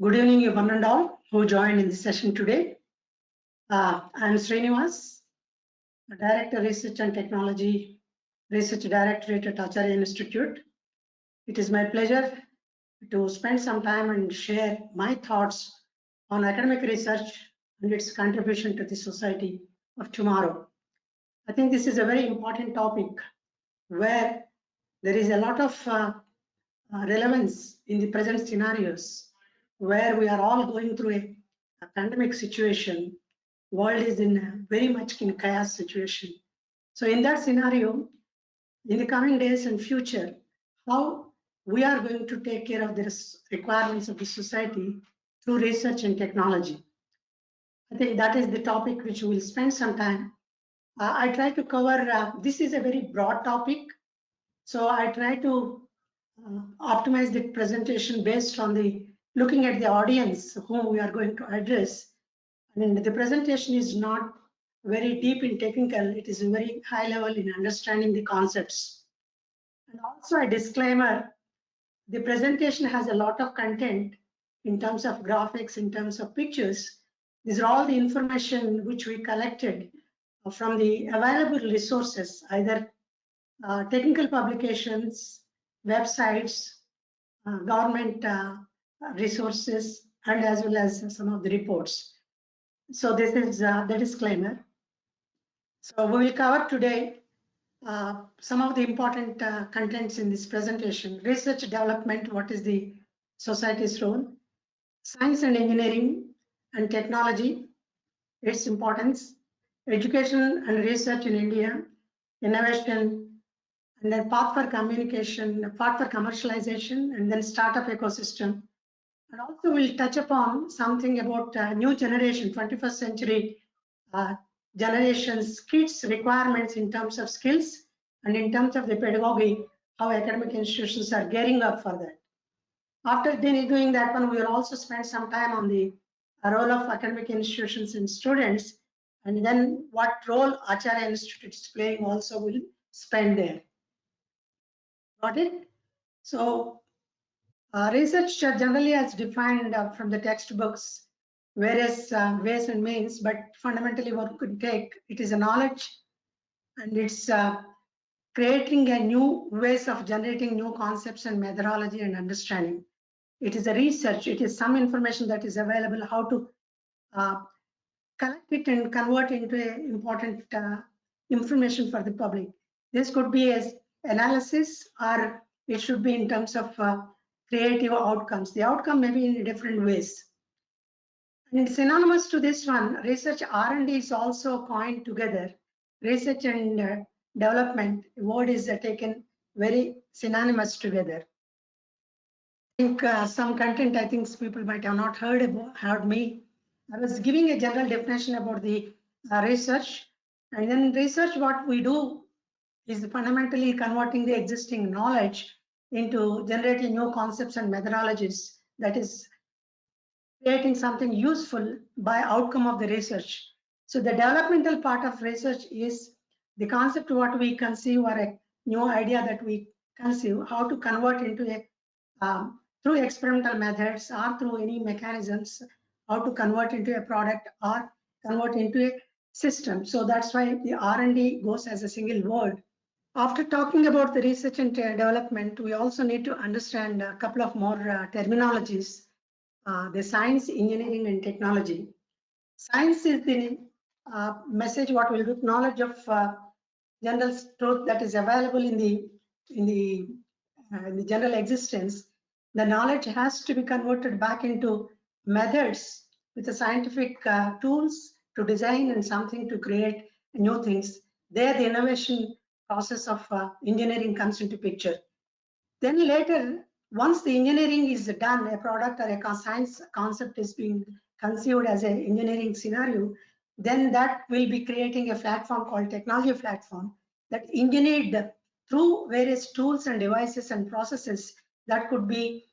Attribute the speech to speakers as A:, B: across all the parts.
A: Good evening, one and all who joined in this session today. I'm Srinivas, Director Research and Technology, Research Directorate at Acharya Institute. It is my pleasure to spend some time and share my thoughts on academic research and its contribution to the society of tomorrow. I think this is a very important topic where there is a lot of relevance in the present scenarios where we are all going through a pandemic situation. World is in very much in chaos situation. So in that scenario, in the coming days and future, how we are going to take care of the requirements of the society through research and technology. I think that is the topic which we will spend some time. I try to cover, this is a very broad topic. So I try to optimize the presentation based on the looking at the audience whom we are going to address. And the presentation is not very deep in technical, it is very high level in understanding the concepts. And also a disclaimer, the presentation has a lot of content in terms of graphics, in terms of pictures. These are all the information which we collected from the available resources, either technical publications, websites, government resources, and as well as some of the reports. So this is the disclaimer. So we will cover today some of the important contents in this presentation. Research development, what is the society's role? Science and engineering and technology, its importance. Education and research in India, innovation, and then path for communication, path for commercialization, and then startup ecosystem. And also we'll touch upon something about new generation, 21st century generation's kids requirements in terms of skills and in terms of the pedagogy, how academic institutions are gearing up for that. After doing that one, we will also spend some time on the role of academic institutions and students, and then what role Acharya Institute is playing also will spend there. Got it? So research generally as defined from the textbooks, various ways and means, but fundamentally what we could take, it is a knowledge and it's creating a new ways of generating new concepts and methodology and understanding. It is a research, it is some information that is available, how to collect it and convert into a important information for the public. This could be as analysis or it should be in terms of creative outcomes. The outcome may be in different ways. And synonymous to this one, research R&D is also coined together. Research and development word is taken very synonymous together. I think some content I think people might have not heard me. I was giving a general definition about the research, and then research what we do is fundamentally converting the existing knowledge into generating new concepts and methodologies, that is creating something useful by outcome of the research. So the developmental part of research is the concept what we conceive or a new idea that we conceive, how to convert into a through experimental methods or through any mechanisms, how to convert into a product or convert into a system. So that's why the R&D goes as a single word. After talking about the research and development, we also need to understand a couple of more terminologies. The science, engineering, and technology. Science is the message what will do, knowledge of general truth that is available in the general existence. The knowledge has to be converted back into methods with the scientific tools to design and something to create new things. There the innovation process of engineering comes into picture. Then later, once the engineering is done, a product or a science concept is being conceived as an engineering scenario, then that will be creating a platform called technology platform that engineered through various tools and devices and processes that could be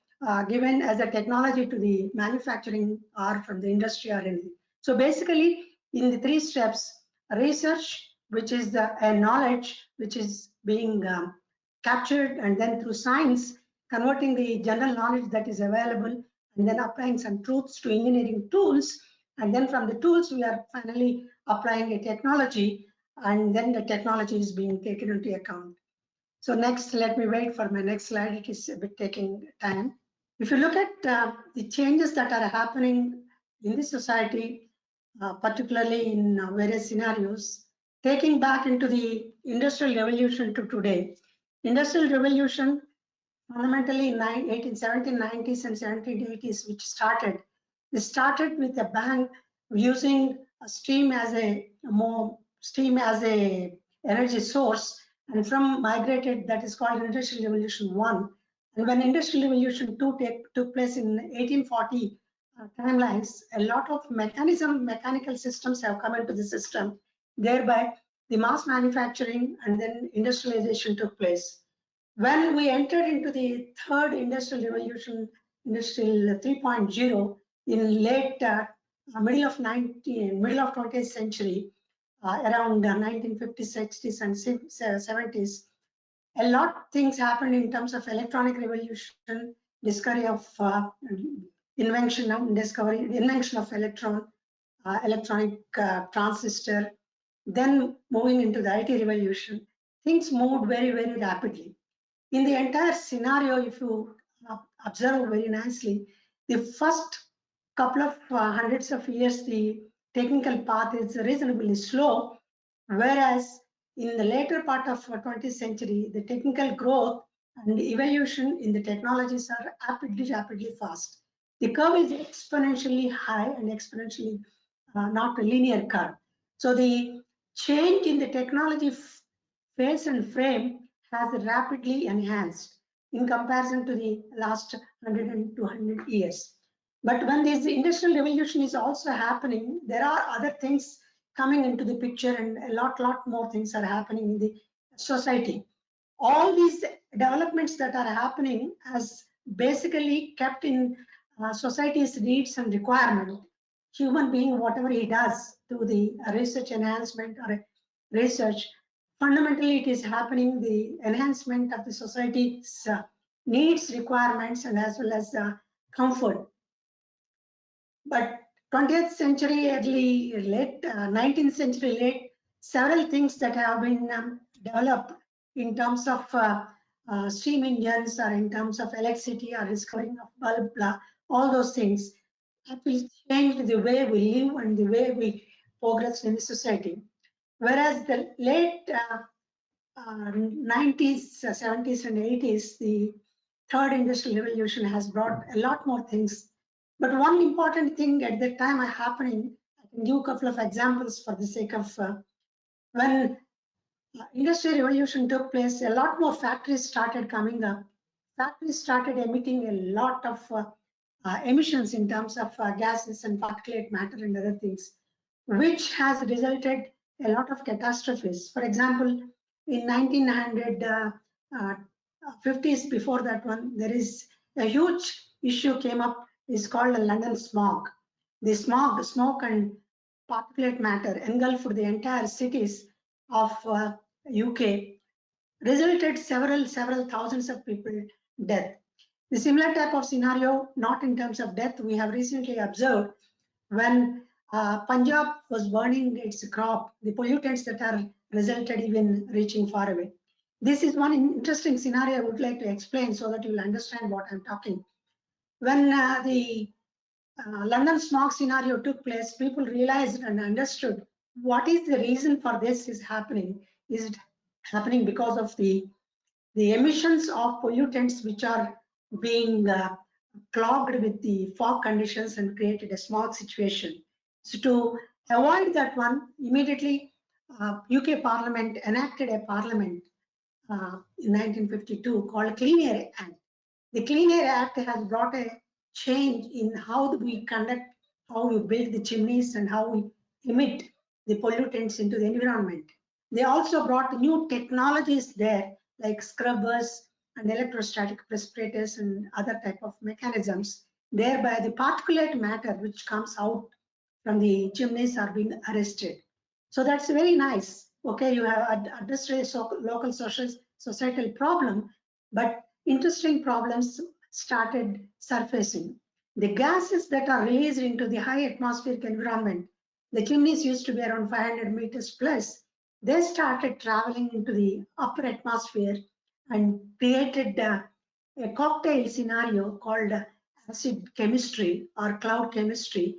A: given as a technology to the manufacturing or from the industry or anything. So basically, in the three steps, research, which is a knowledge which is being captured, and then through science, converting the general knowledge that is available and then applying some truths to engineering tools. And then from the tools, we are finally applying a technology, and then the technology is being taken into account. So next, let me wait for my next slide. It is a bit taking time. If you look at the changes that are happening in the society, particularly in various scenarios, taking back into the industrial revolution to today. Industrial revolution fundamentally in 1790s and 1780s, which started with a bang using steam as a energy source, and from migrated, that is called Industrial Revolution 1. And when Industrial Revolution 2 took place in 1840 timelines, a lot of mechanical systems have come into the system, thereby the mass manufacturing and then industrialization took place. When we entered into the third industrial revolution, Industrial 3.0, in late middle of 20th century, around 1950s, 60s, and 70s, a lot of things happened in terms of electronic revolution, discovery of invention of electronic transistor, then moving into the IT revolution. Things moved very, very rapidly. In the entire scenario, if you observe very nicely, the first couple of hundreds of years, the technical path is reasonably slow, whereas in the later part of 20th century, the technical growth and evolution in the technologies are rapidly fast. The curve is exponentially high and exponentially not a linear curve. So the change in the technology phase and frame has rapidly enhanced in comparison to the last 100 and 200 years. But when this industrial revolution is also happening, there are other things coming into the picture, and a lot more things are happening in the society. All these developments that are happening has basically kept in society's needs and requirement. Human being, whatever he does to the research enhancement or research, fundamentally it is happening the enhancement of the society's needs, requirements, and as well as comfort. But 20th century early, late 19th century late, several things that have been developed in terms of steam engines or in terms of electricity or discovering of bulb, all those things have changed the way we live and the way we progress in the society. Whereas the late 90s, 70s, and 80s, the third industrial revolution has brought a lot more things. But one important thing at that time happening, I can give a couple of examples for the sake of when industrial revolution took place, a lot more factories started coming up. Factories started emitting a lot of emissions in terms of gases and particulate matter and other things, which has resulted a lot of catastrophes. For example, in 1950s, before that one, there is a huge issue came up, is called the London smog. The smoke and particulate matter engulfed the entire cities of UK, resulted several thousands of people death. The similar type of scenario, not in terms of death, we have recently observed when Punjab was burning its crop, the pollutants that are resulted even reaching far away. This is one interesting scenario I would like to explain so that you will understand what I'm talking. When the London smog scenario took place, people realized and understood what is the reason for this is happening. Is it happening because of the emissions of pollutants which are being clogged with the fog conditions and created a smog situation? So to avoid that one, immediately UK Parliament enacted a parliament in 1952 called Clean Air Act. The Clean Air Act has brought a change in how we conduct, how we build the chimneys and how we emit the pollutants into the environment. They also brought new technologies there like scrubbers and electrostatic respirators and other type of mechanisms. Thereby the particulate matter which comes out from the chimneys are being arrested. So that's very nice. Okay, you have addressed a local societal problem, but interesting problems started surfacing. The gases that are released into the high atmospheric environment, the chimneys used to be around 500 meters plus, they started traveling into the upper atmosphere and created a cocktail scenario called acid chemistry or cloud chemistry,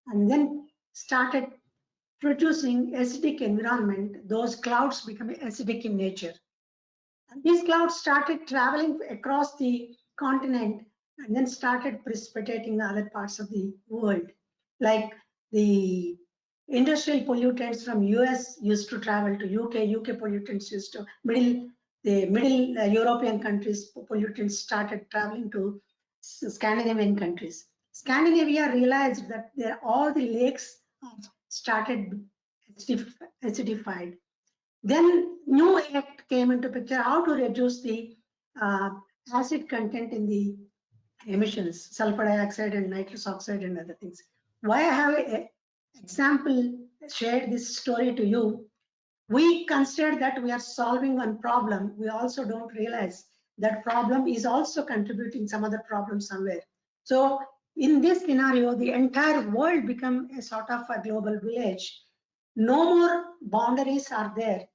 A: and then started producing acidic environment. Those clouds become acidic in nature. And these clouds started traveling across the continent and then started precipitating the other parts of the world. Like the industrial pollutants from US used to travel to UK pollutants used to the middle European countries pollutants started traveling to Scandinavian countries. Scandinavia realized that all the lakes started acidified. Then new act came into picture how to reduce the uh, acid content in the emissions, sulfur dioxide and nitrous oxide and other things. Why I have an example shared this story to you, we consider that we are solving one problem. We also don't realize that problem is also contributing some other problem somewhere. So in this scenario, the entire world become a sort of a global village. No more boundaries are there,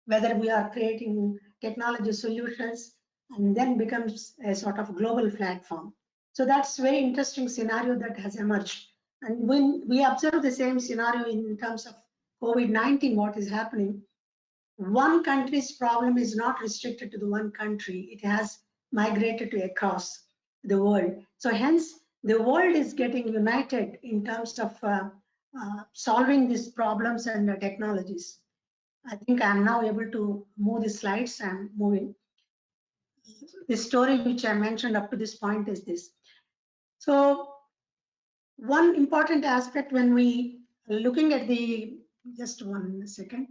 A: whether we are creating technology solutions and then becomes a sort of global platform. So that's very interesting scenario that has emerged. And when we observe the same scenario in terms of COVID-19, what is happening, one country's problem is not restricted to the one country. It has migrated to across the world. So hence, the world is getting united in terms of solving these problems and technologies. I think I'm now able to move the slides. I'm moving. The story which I mentioned up to this point is this. So one important aspect when we are looking at the, just one second,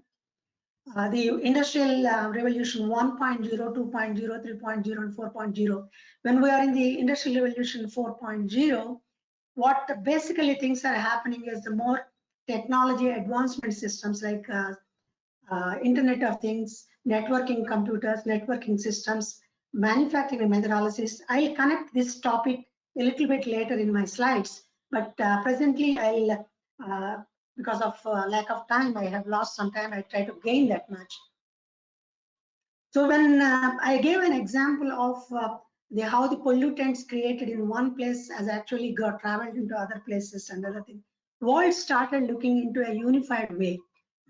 A: the industrial revolution 1.0, 2.0, 3.0, and 4.0. When we are in the industrial revolution 4.0, what basically things are happening is the more technology advancement systems like Internet of Things, networking computers, networking systems, manufacturing methodologies. I'll connect this topic a little bit later in my slides, but presently because of lack of time, I have lost some time. I try to gain that much. So when I gave an example of how the pollutants created in one place has actually got traveled into other places and other things, world started looking into a unified way.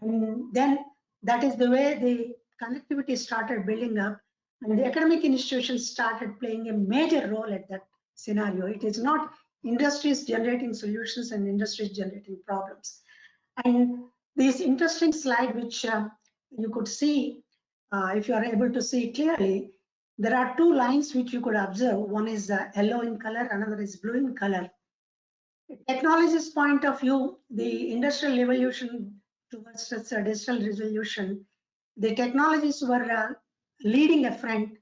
A: And then that is the way the connectivity started building up, and the academic institutions started playing a major role at that scenario. It is not industries generating solutions and industries generating problems. And this interesting slide, which you could see, if you are able to see clearly, there are two lines which you could observe. One is yellow in color, another is blue in color. Technology's point of view, the industrial revolution towards digital resolution, the technologies were leading a front,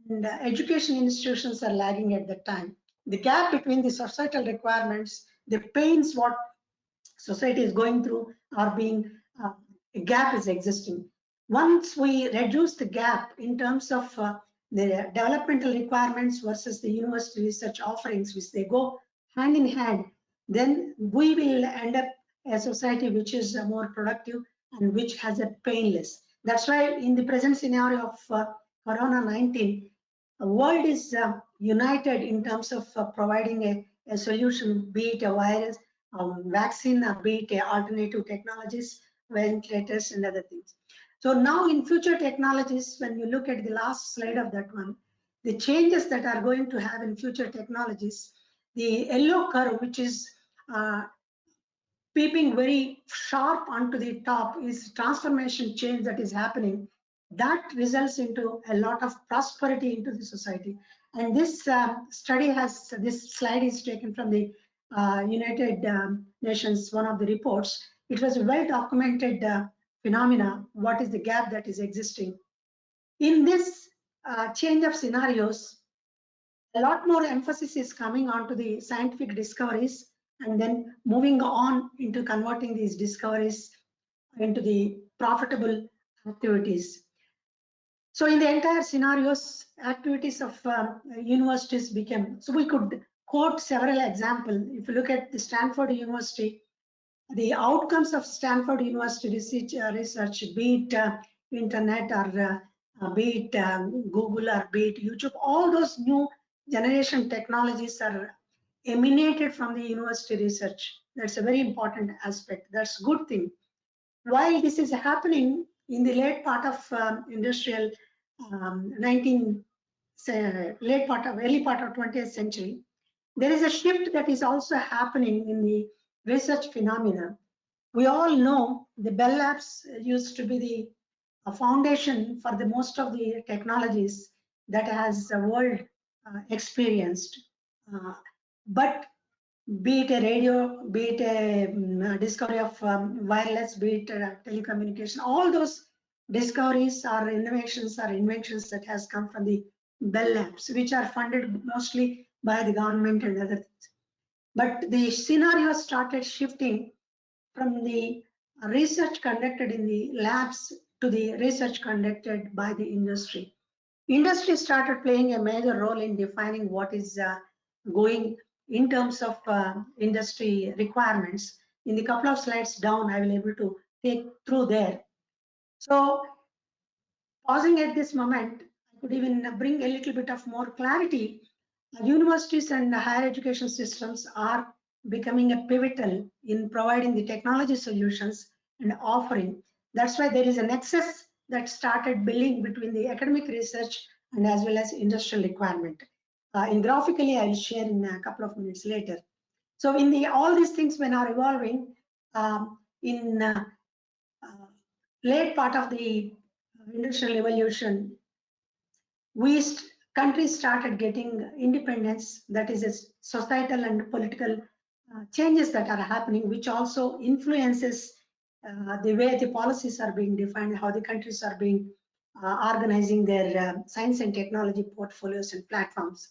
A: and education institutions are lagging at that time. The gap between the societal requirements, the pains what society is going through are being, a gap is existing. Once we reduce the gap in terms of the developmental requirements versus the university research offerings, which they go hand in hand, then we will end up a society which is more productive and which has a painless. That's why in the present scenario of Corona-19, the world is united in terms of providing a solution, be it a virus, vaccine, be it alternative technologies, ventilators, and other things. So now in future technologies, when you look at the last slide of that one, the changes that are going to have in future technologies, the yellow curve, which is peeping very sharp onto the top, is transformation change that is happening. That results into a lot of prosperity into the society. And this study has, this slide is taken from the United Nations, one of the reports. It was a well-documented phenomena. What is the gap that is existing? In this change of scenarios, a lot more emphasis is coming onto the scientific discoveries and then moving on into converting these discoveries into the profitable activities. So in the entire scenarios, activities of universities became, so we could quote several examples. If you look at the Stanford University, the outcomes of Stanford University research, be it internet or be it Google or be it YouTube, all those new generation technologies are emanated from the university research. That's a very important aspect. That's a good thing. While this is happening in the late part of industrial 19, early part of 20th century, there is a shift that is also happening in the research phenomena. We all know the Bell Labs used to be the foundation for the most of the technologies that has the world experienced. But be it a radio, be it a discovery of wireless, be it telecommunication, all those discoveries or innovations or inventions that has come from the Bell Labs, which are funded mostly by the government and other things. But the scenario started shifting from the research conducted in the labs to the research conducted by the industry. Industry started playing a major role in defining what is going in terms of industry requirements. In the couple of slides down, I will able to take through there. So pausing at this moment, I could even bring a little bit of more clarity. Universities and higher education systems are becoming a pivotal in providing the technology solutions and offering. That's why there is a nexus that started building between the academic research and as well as industrial requirement. In graphically, I will share in a couple of minutes later. So in the all these things when are evolving in late part of the industrial evolution, countries started getting independence, that is a societal and political changes that are happening, which also influences the way the policies are being defined, how the countries are being organizing their science and technology portfolios and platforms.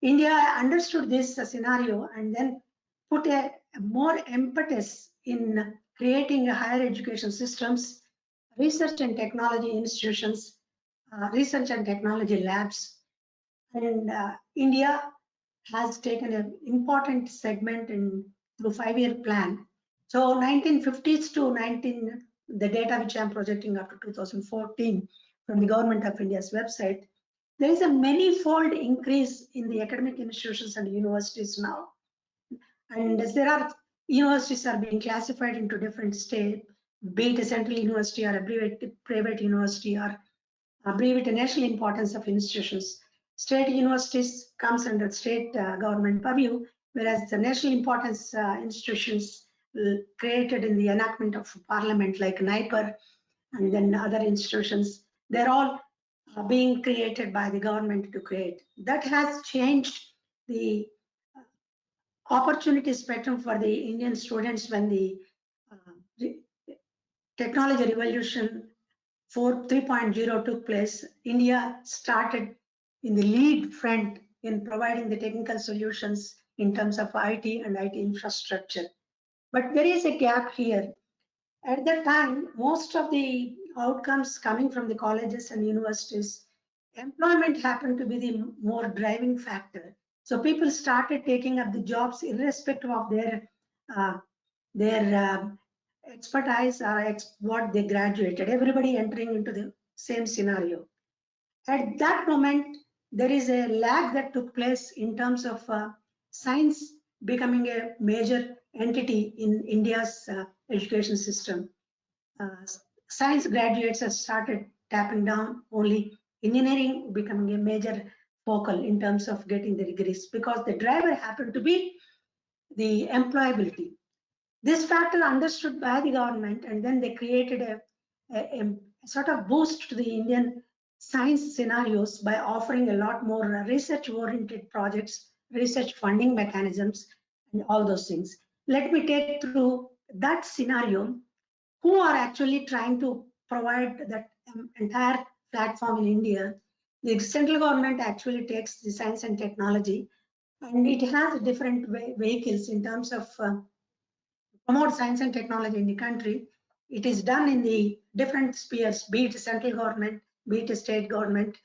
A: India understood this scenario and then put a more impetus in creating higher education systems, research and technology institutions, research and technology labs. And India has taken an important segment in the 5-year plan. So 1950s to the data which I'm projecting up to 2014 from the Government of India's website, there is a many-fold increase in the academic institutions and universities now. And as there are universities are being classified into different states, be it a central university or a private university or be it a national importance of institutions. State universities comes under state government purview, whereas the national importance institutions created in the enactment of parliament like NIPER and then other institutions, they're all being created by the government to create. That has changed the opportunity spectrum for the Indian students when the technology revolution 3.0 took place. India started in the lead front in providing the technical solutions in terms of IT and IT infrastructure. But there is a gap here. At that time, most of the outcomes coming from the colleges and universities, employment happened to be the more driving factor. So people started taking up the jobs irrespective of their expertise or what they graduated. Everybody entering into the same scenario. At that moment, there is a lag that took place in terms of science becoming a major entity in India's education system. Science graduates have started tapping down, only engineering becoming a major focal in terms of getting the degrees because the driver happened to be the employability. This factor understood by the government, and then they created a sort of boost to the Indian science scenarios by offering a lot more research-oriented projects, research funding mechanisms, and all those things. Let me take through that scenario. Who are actually trying to provide that entire platform in India? The central government actually takes the science and technology, and it has different vehicles in terms of promote science and technology in the country. It is done in the different spheres, be it central government, be it a state government,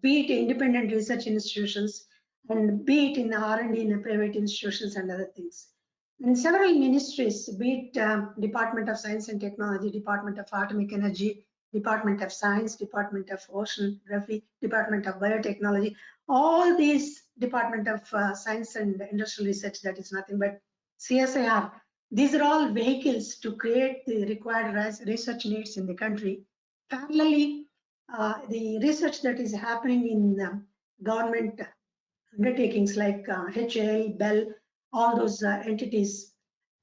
A: be it independent research institutions, and be it in R&D in private institutions and other things. And several ministries, be it Department of Science and Technology, Department of Atomic Energy, Department of Science, Department of Oceanography, Department of Biotechnology, all these Department of Science and Industrial Research, that is nothing but CSIR. These are all vehicles to create the required research needs in the country. Parallelly, the research that is happening in government undertakings like HAL, Bell, all those entities,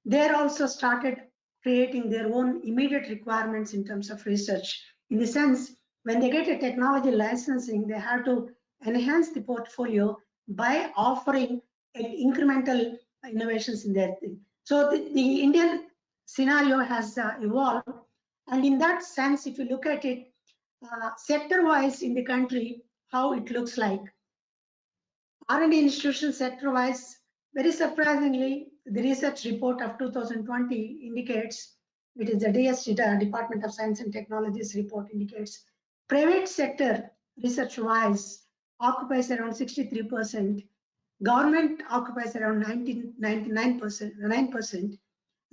A: they're also started creating their own immediate requirements in terms of research. In the sense, when they get a technology licensing, they have to enhance the portfolio by offering incremental innovations in their thing. So the Indian scenario has evolved. And in that sense, if you look at it, sector-wise in the country, how it looks like. R&D institution sector-wise, very surprisingly, the research report of 2020 indicates, it is the DST, Department of Science and Technology's report indicates, private sector research-wise occupies around 63%, government occupies around 9%,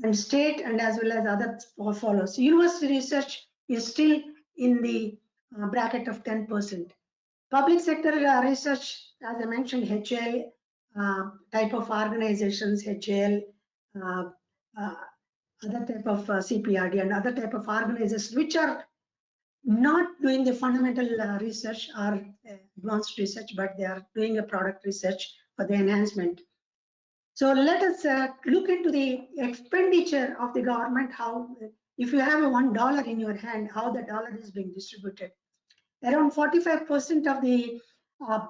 A: and state and as well as others follows. University research is still in the bracket of 10%. Public sector research, as I mentioned, HAL type of organizations, HAL, other type of CPRD and other type of organizations which are not doing the fundamental research or advanced research, but they are doing a product research for the enhancement. So let us look into the expenditure of the government, how, if you have a $1 in your hand, how the dollar is being distributed. Around 45% of the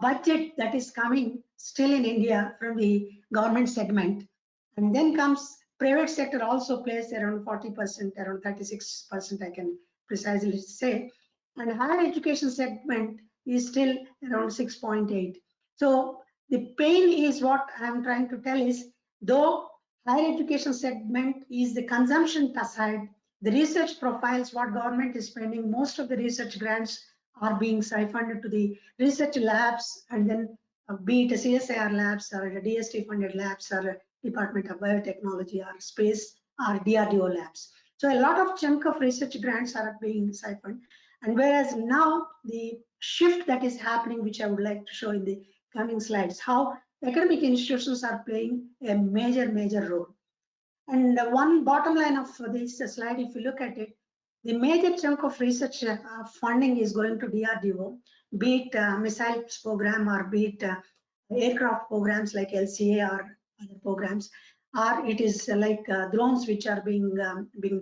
A: budget that is coming still in India from the government segment. And then comes private sector also plays around 40%, around 36%, I can precisely say. And higher education segment is still around 6.8. So the pain is what I'm trying to tell is, though higher education segment is the consumption side, the research profiles, what government is spending, most of the research grants are being siphoned to the research labs, and then be it a CSIR labs or a DST funded labs or a Department of Biotechnology or Space or DRDO labs. So a lot of chunk of research grants are being siphoned. And whereas now the shift that is happening, which I would like to show in the coming slides, how academic institutions are playing a major role. And one bottom line of this slide, if you look at it, the major chunk of research funding is going to DRDO, be it missiles program or be it aircraft programs like LCA or other programs, or it is like drones which are being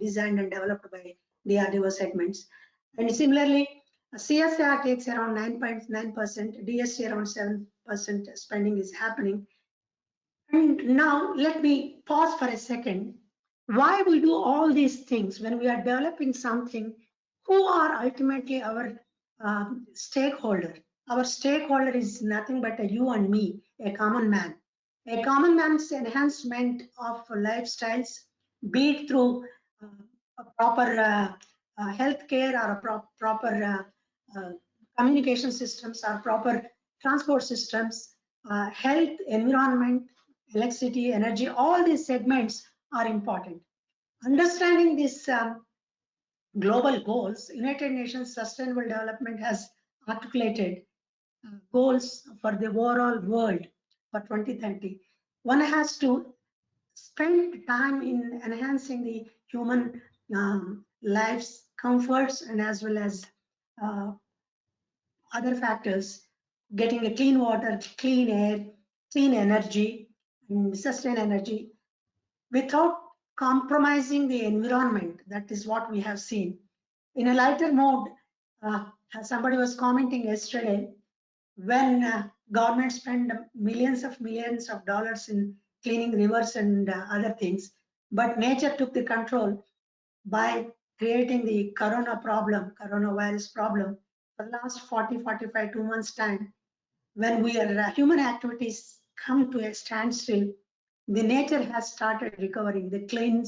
A: designed and developed by DRDO segments. And similarly, CSIR takes around 9.9%, DST around 7% spending is happening. And now let me pause for a second. Why we do all these things when we are developing something? Who are ultimately our stakeholder? Our stakeholder is nothing but a you and me, a common man. A common man's enhancement of lifestyles, be it through a proper healthcare or a proper communication systems or proper transport systems, health, environment, electricity, energy, all these segments are important. Understanding these global goals, United Nations Sustainable Development has articulated goals for the overall world for 2030. One has to spend time in enhancing the human lives, comforts, and as well as other factors, getting a clean water, clean air, clean energy, and sustain energy without compromising the environment. That is what we have seen. In a lighter mode, somebody was commenting yesterday, when government spend millions of dollars in cleaning rivers and other things, but nature took the control by creating the coronavirus problem. For the last 45 2 months time, when human activities come to a standstill, the nature has started recovering. The clean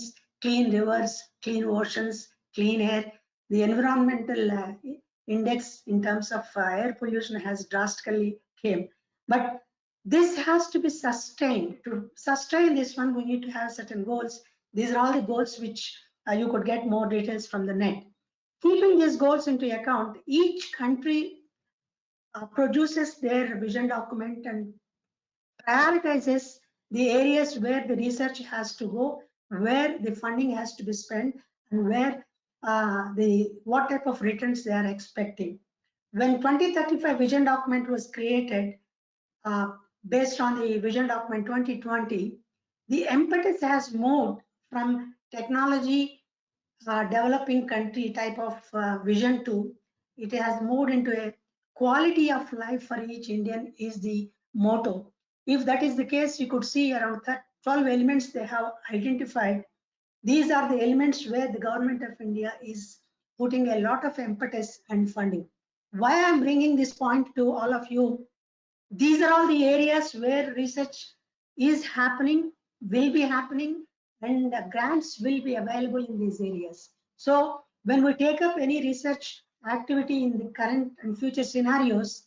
A: rivers, clean oceans, clean air, the environmental index in terms of air pollution has drastically came. But this has to be sustained. To sustain this one, we need to have certain goals. These are all the goals which you could get more details from the net. Keeping these goals into account, each country produces their vision document and prioritizes the areas where the research has to go, where the funding has to be spent, and where what type of returns they are expecting. When 2035 vision document was created, based on the vision document 2020, the impetus has moved from technology developing country type of vision to it has moved into a quality of life for each Indian is the motto. If that is the case, you could see around 12 elements they have identified. These are the elements where the government of India is putting a lot of impetus and funding. Why I'm bringing this point to all of you, these are all the areas where research is happening, will be happening, and grants will be available in these areas. So when we take up any research activity in the current and future scenarios,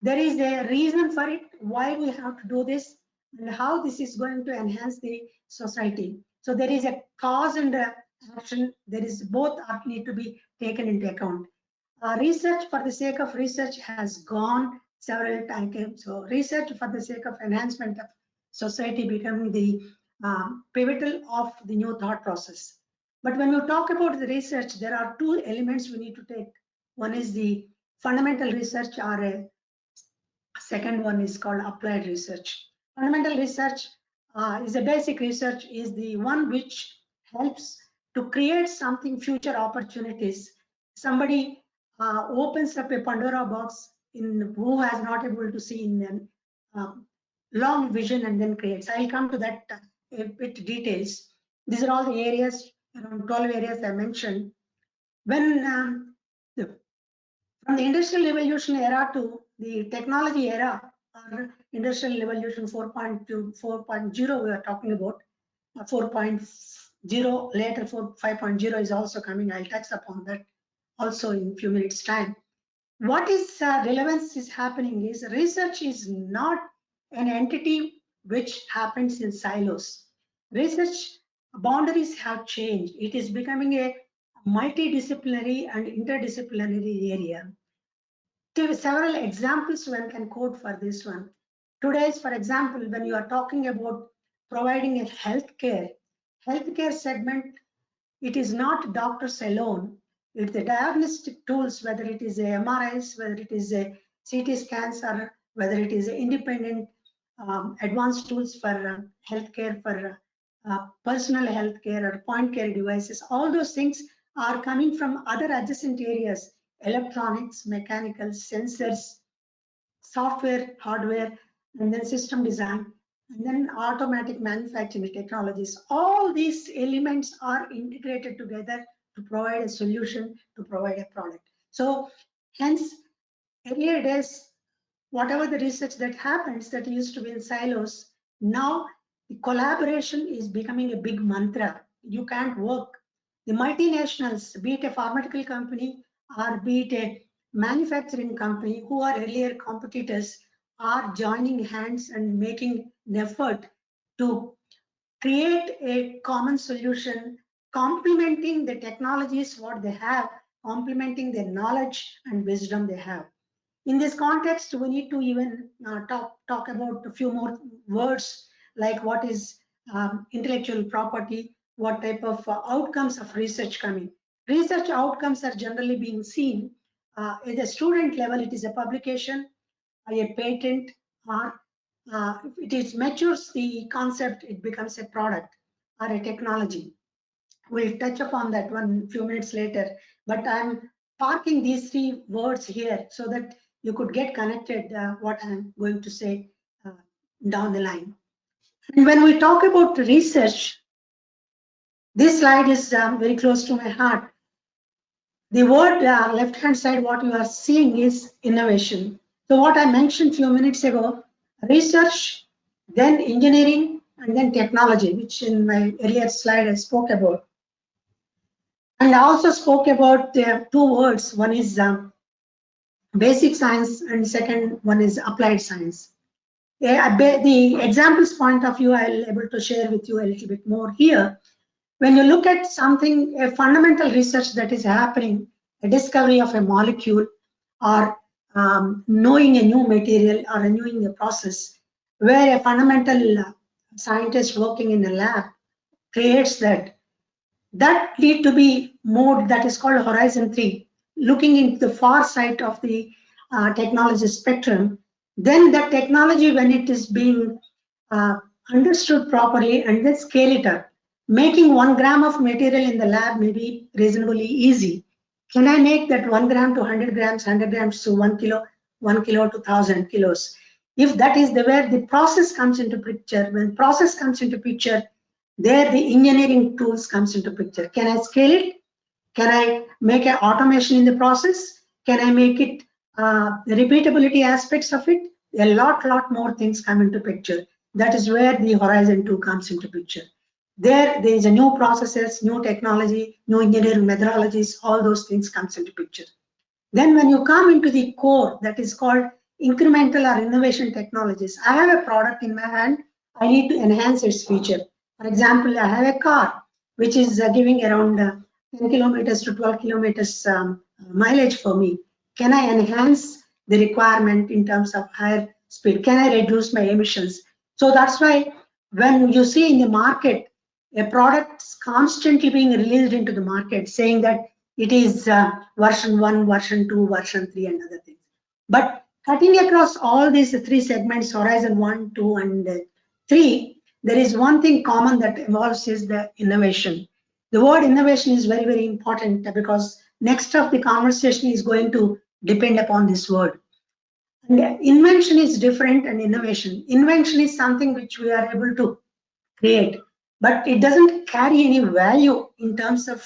A: there is a reason for it, why we have to do this, and how this is going to enhance the society. So there is a cause and action. There is both need to be taken into account. Research for the sake of research has gone several times. So research for the sake of enhancement of society becoming the pivotal of the new thought process. But when we talk about the research, there are two elements we need to take. One is the fundamental research, or a second one is called applied research. Fundamental research is a basic research, is the one which helps to create something future opportunities. Somebody opens up a Pandora box in who has not able to see in long vision and then creates. I'll come to that a bit details. These are all the areas, around 12 areas I mentioned. When from the industrial revolution era to the technology era, or industrial revolution 4.2, 4.0 we are talking about, 4.0 later 5.0 is also coming. I'll touch upon that also in a few minutes time. What is relevance is happening is research is not an entity which happens in silos. Research boundaries have changed. It is becoming a multidisciplinary and interdisciplinary area. Several examples one can quote for this one. Today's, for example, when you are talking about providing a healthcare segment, it is not doctors alone. It's the diagnostic tools, whether it is a MRIs, whether it is a CT scans, or whether it is independent advanced tools for healthcare, for personal healthcare or point care devices. All those things are coming from other adjacent areas: electronics, mechanical, sensors, software, hardware, and then system design, and then automatic manufacturing technologies. All these elements are integrated together to provide a solution, to provide a product. So hence, earlier days, whatever the research that happens that used to be in silos, now the collaboration is becoming a big mantra. You can't work. The multinationals, be it a pharmaceutical company or be it a manufacturing company, who are earlier competitors, are joining hands and making an effort to create a common solution, complementing the technologies what they have, complementing their knowledge and wisdom they have. In this context, we need to even talk about a few more words, like what is intellectual property, what type of outcomes of research coming. Research outcomes are generally being seen at the student level. It is a publication, a patent, or if it matures the concept, it becomes a product or a technology. We'll touch upon that one few minutes later, but I'm parking these three words here so that you could get connected what I'm going to say down the line. And when we talk about research, this slide is very close to my heart. The word left-hand side, what you are seeing is innovation. So what I mentioned a few minutes ago, research, then engineering, and then technology, which in my earlier slide I spoke about. And I also spoke about two words. One is basic science, and second one is applied science. The examples point of view I'll able to share with you a little bit more here. When you look at something, a fundamental research that is happening, a discovery of a molecule, or knowing a new material or knowing a process, where a fundamental scientist working in a lab creates that need to be mode that is called horizon 3, looking into the far side of the technology spectrum. Then the technology, when it is being uh, understood properly and then scale it up, making 1 gram of material in the lab may be reasonably easy. Can I make that 1 gram to 100 grams, 100 grams to 1 kilo, 1 kilo to 1,000 kilos? If that is the where the process comes into picture, when process comes into picture, there the engineering tools comes into picture. Can I scale it? Can I make an automation in the process? Can I make it repeatability aspects of it? A lot more things come into picture. That is where the horizon 2 comes into picture. There is a new processes, new technology, new engineering methodologies, all those things comes into picture. Then when you come into the core, that is called incremental or innovation technologies. I have a product in my hand, I need to enhance its feature. For example, I have a car which is giving around 10 kilometers to 12 kilometers mileage for me. Can I enhance the requirement in terms of higher speed? Can I reduce my emissions? So that's why when you see in the market, a product constantly being released into the market saying that it is version 1, version 2, version 3, and other things. But cutting across all these three segments, horizon 1, 2, and 3, there is one thing common that evolves is the innovation. The word innovation is very, very important because next of the conversation is going to depend upon this word. And invention is different and innovation. Invention is something which we are able to create, but it doesn't carry any value in terms of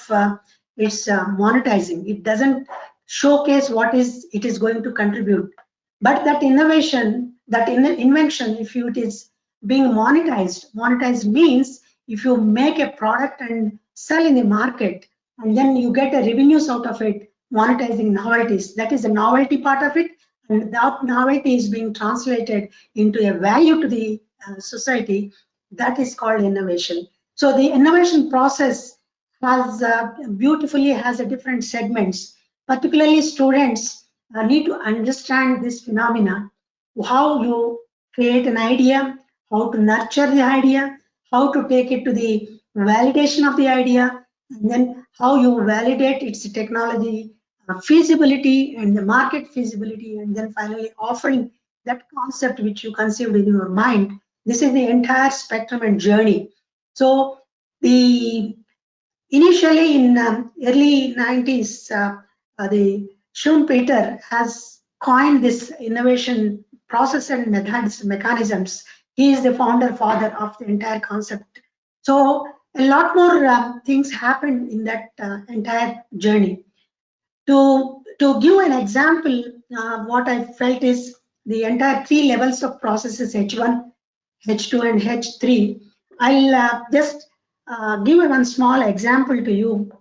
A: its monetizing. It doesn't showcase what is it is going to contribute. But that innovation, that invention, if it is being monetized means if you make a product and sell in the market, and then you get a revenues out of it, monetizing novelties. That is the novelty part of it, and that novelty is being translated into a value to the society. That is called innovation. So the innovation process has beautifully has a different segments. Particularly students need to understand this phenomena, how you create an idea, how to nurture the idea, how to take it to the validation of the idea, and then how you validate its technology feasibility and the market feasibility, and then finally offering that concept which you conceived in your mind. This is the entire spectrum and journey. So the initially in early 90s, the Schumpeter has coined this innovation process and methods, mechanisms. He is the founder father of the entire concept. So a lot more things happened in that entire journey. To give an example, what I felt is the entire three levels of processes H1, H2, and H3. I'll just give one small example to you.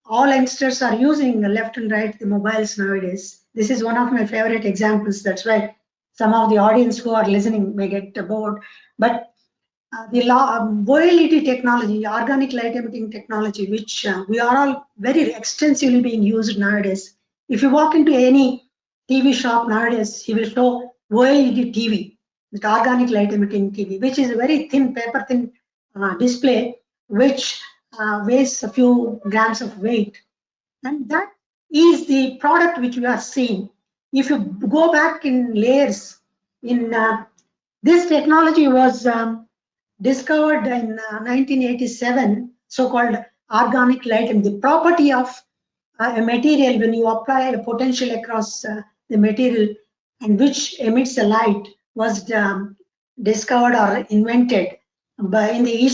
A: All youngsters are using left and right the mobiles nowadays. This is one of my favorite examples. That's why some of the audience who are listening may get bored. But the OLED technology, organic light emitting technology, which we are all very extensively being used nowadays. If you walk into any TV shop nowadays, he will show OLED TV, the organic light emitting TV, which is a very thin, paper thin display, which weighs a few grams of weight. And that is the product which we are seeing. If you go back in layers, in this technology was discovered in 1987, so-called organic light, and the property of a material when you apply a potential across the material and which emits a light was discovered or invented by in the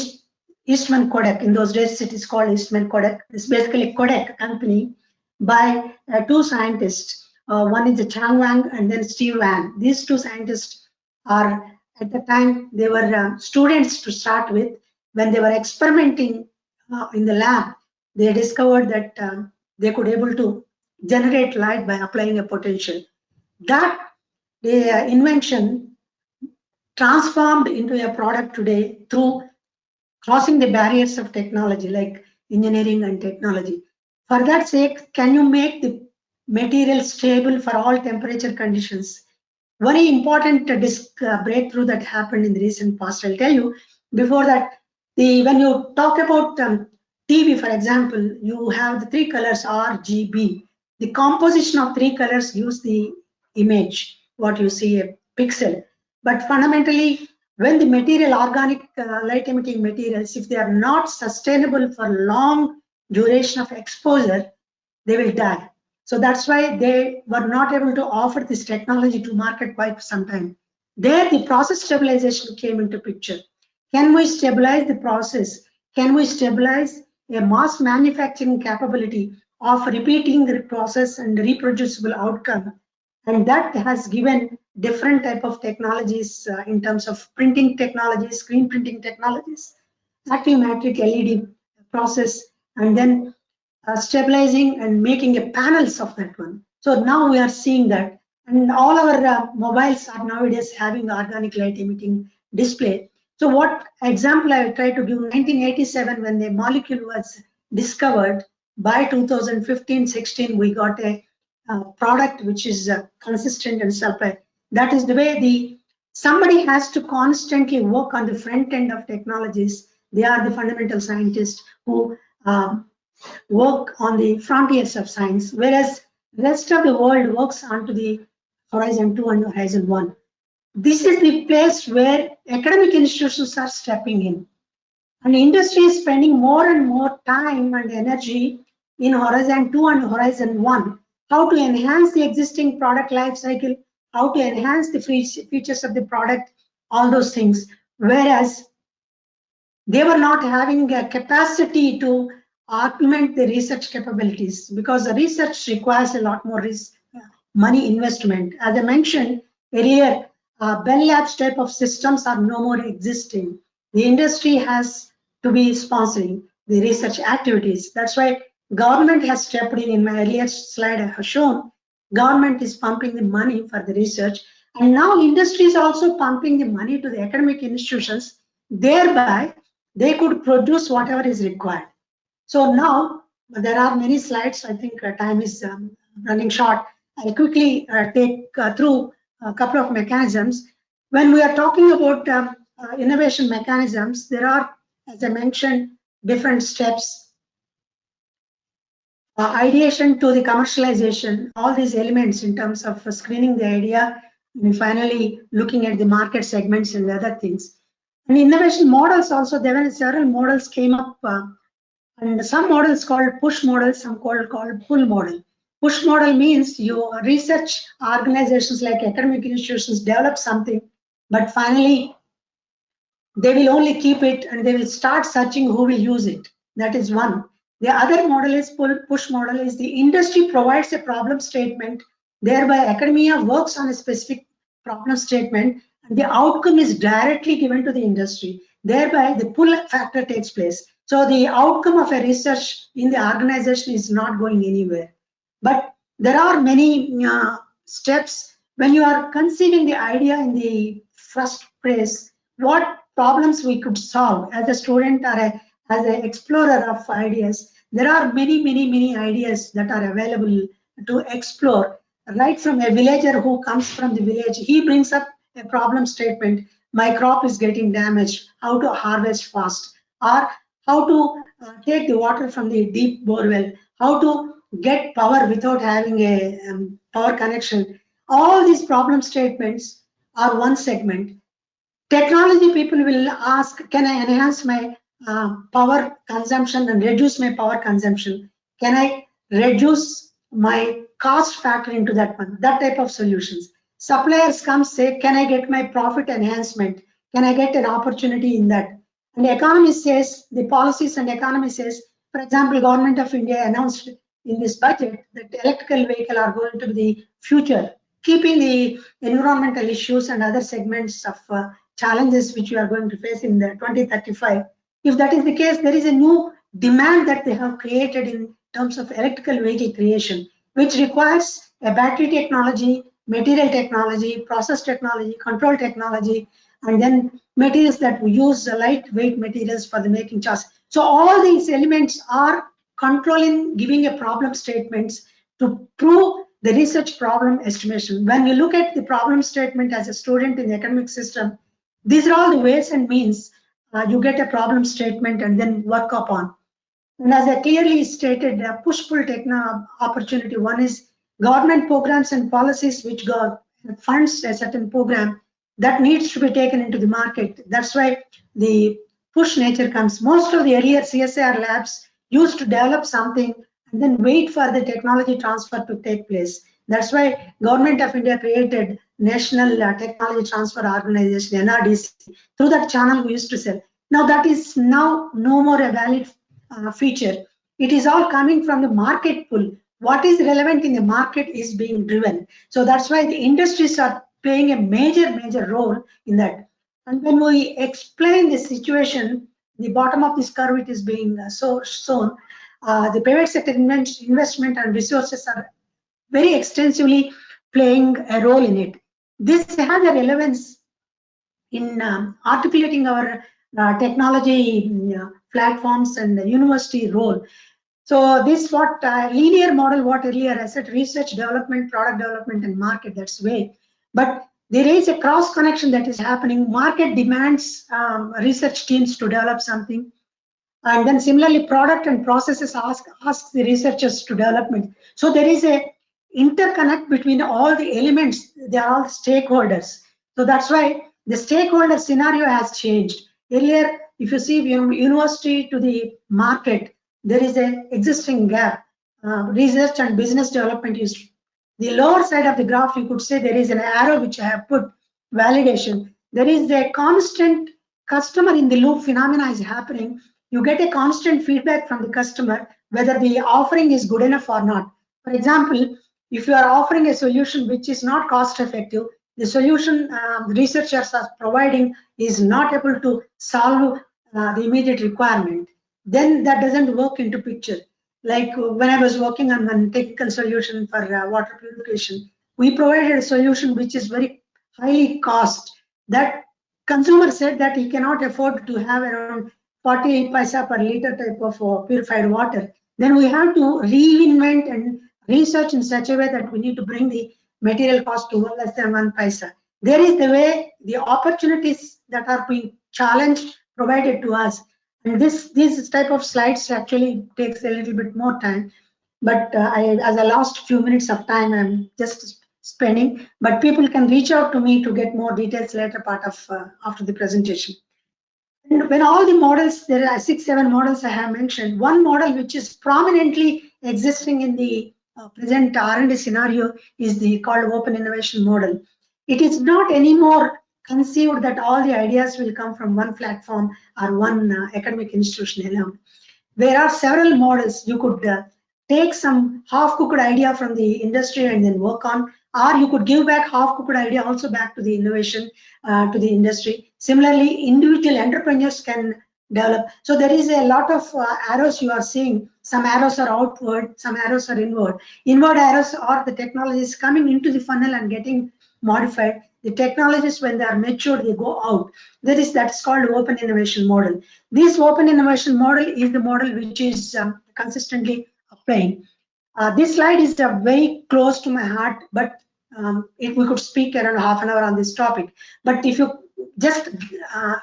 A: Eastman Kodak. In those days, it is called Eastman Kodak. It's basically Kodak company by two scientists. One is Chang Wang and then Steve Wang. These two scientists are at the time they were students to start with. When they were experimenting in the lab, they discovered that they could able to generate light by applying a potential. That invention transformed into a product today through crossing the barriers of technology like engineering and technology. For that sake, can you make the material stable for all temperature conditions? Very important breakthrough that happened in the recent past. I'll tell you. Before that, when you talk about TV, for example, you have the three colors RGB. The composition of three colors gives the image, what you see, a pixel. But fundamentally, when the material, organic light emitting materials, if they are not sustainable for long duration of exposure, they will die. So that's why they were not able to offer this technology to market quite some time. There, the process stabilization came into picture. Can we stabilize the process? Can we stabilize a mass manufacturing capability of repeating the process and reproducible outcome? And that has given different type of technologies in terms of printing technologies, screen printing technologies, active matrix LED process, and then stabilizing and making a panels of that one. So now we are seeing that, and all our mobiles are nowadays having organic light emitting display. So what example I try to give, 1987 when the molecule was discovered, by 2015-16 we got a product which is consistent and supply. That is the way somebody has to constantly work on the front end of technologies. They are the fundamental scientists who work on the frontiers of science, whereas rest of the world works onto the Horizon 2 and Horizon 1. This is the place where academic institutions are stepping in, and industry is spending more and more time and energy in Horizon 2 and Horizon 1, how to enhance the existing product life cycle, how to enhance the features of the product, all those things, whereas they were not having a capacity to augment the research capabilities, because the research requires a lot more money investment. As I mentioned earlier, Bell Labs type of systems are no more existing. The industry has to be sponsoring the research activities. That's why government has stepped in my earlier slide I have shown. Government is pumping the money for the research, and now industry is also pumping the money to the academic institutions. Thereby, they could produce whatever is required. So now there are many slides. I think time is running short. I'll quickly take through a couple of mechanisms. When we are talking about innovation mechanisms, there are, as I mentioned, different steps. Ideation to the commercialization, all these elements in terms of screening the idea, and finally looking at the market segments and other things. And innovation models also, there were several models came up, and some models called push models, some called pull model. Push model means you research organizations like academic institutions develop something, but finally they will only keep it and they will start searching who will use it. That is one. The other model is push model, is the industry provides a problem statement, thereby academia works on a specific problem statement, and the outcome is directly given to the industry. Thereby the pull factor takes place. So the outcome of a research in the organization is not going anywhere. But there are many steps when you are conceiving the idea in the first place, what problems we could solve as a student or as an explorer of ideas. There are many ideas that are available to explore. Right from a villager who comes from the village, he brings up a problem statement. My crop is getting damaged, how to harvest fast, or how to take the water from the deep borewell, how to get power without having a power connection. All these problem statements are one segment. Technology people will ask, can I enhance my power consumption and reduce my power consumption? Can I reduce my cost factor into that one? That type of solutions. Suppliers come say, can I get my profit enhancement? Can I get an opportunity in that? And the economy says, the policies and economy says, for example, Government of India announced in this budget that electrical vehicle are going to be the future, keeping the environmental issues and other segments of challenges which we are going to face in the 2035. If that is the case, there is a new demand that they have created in terms of electrical vehicle creation, which requires a battery technology, material technology, process technology, control technology, and then materials that we use lightweight materials for the making chassis. So all these elements are controlling, giving a problem statements to prove the research problem estimation. When we look at the problem statement as a student in the academic system, these are all the ways and means you get a problem statement and then work upon. And as I clearly stated, a push-pull opportunity. One is government programs and policies which funds a certain program that needs to be taken into the market. That's why the push nature comes. Most of the earlier CSIR labs used to develop something and then wait for the technology transfer to take place. That's why Government of India created National Technology Transfer Organization, NRDC. Through that channel we used to sell. Now that is now no more a valid feature. It is all coming from the market pull. What is relevant in the market is being driven. So that's why the industries are playing a major role in that. And when we explain the situation, the bottom of this curve it is being shown. The private sector investment and resources are very extensively playing a role in it. This has a relevance in articulating our technology platforms and the university role. So this what linear model, what earlier I said, research, development, product development, and market, that's way. But there is a cross connection that is happening. Market demands research teams to develop something. And then similarly, product and processes ask the researchers to development. So there is a interconnect between all the elements. They are all stakeholders. So that's why the stakeholder scenario has changed. Earlier, if you see university to the market, there is an existing gap. Research and business development is the lower side of the graph. You could say there is an arrow which I have put validation. There is a constant customer in the loop phenomena is happening. You get a constant feedback from the customer whether the offering is good enough or not. For example, if you are offering a solution which is not cost effective, the solution researchers are providing is not able to solve the immediate requirement, then that doesn't work into picture. Like when I was working on one technical solution for water purification, we provided a solution which is very highly cost. That consumer said that he cannot afford to have around 48 paisa per liter type of purified water. Then we have to reinvent and research in such a way that we need to bring the material cost to less than 1 paisa. There is the way the opportunities that are being challenged provided to us. And this type of slides actually takes a little bit more time. But as a last few minutes of time, I'm just spending. But people can reach out to me to get more details later part of after the presentation. And when all the models, there are 6-7 models I have mentioned. One model which is prominently existing in the present R&D scenario is the called open innovation model. It is not anymore conceived that all the ideas will come from one platform or one academic institution alone. There are several models. You could take some half-cooked idea from the industry and then work on, or you could give back half-cooked idea also back to the innovation, to the industry. Similarly, individual entrepreneurs can develop. So there is a lot of arrows you are seeing. Some arrows are outward, some arrows are inward. Inward arrows are the technologies coming into the funnel and getting modified. The technologies, when they are matured, they go out. That's called open innovation model. This open innovation model is the model which is consistently applying. This slide is very close to my heart, but if we could speak around half an hour on this topic. But if you just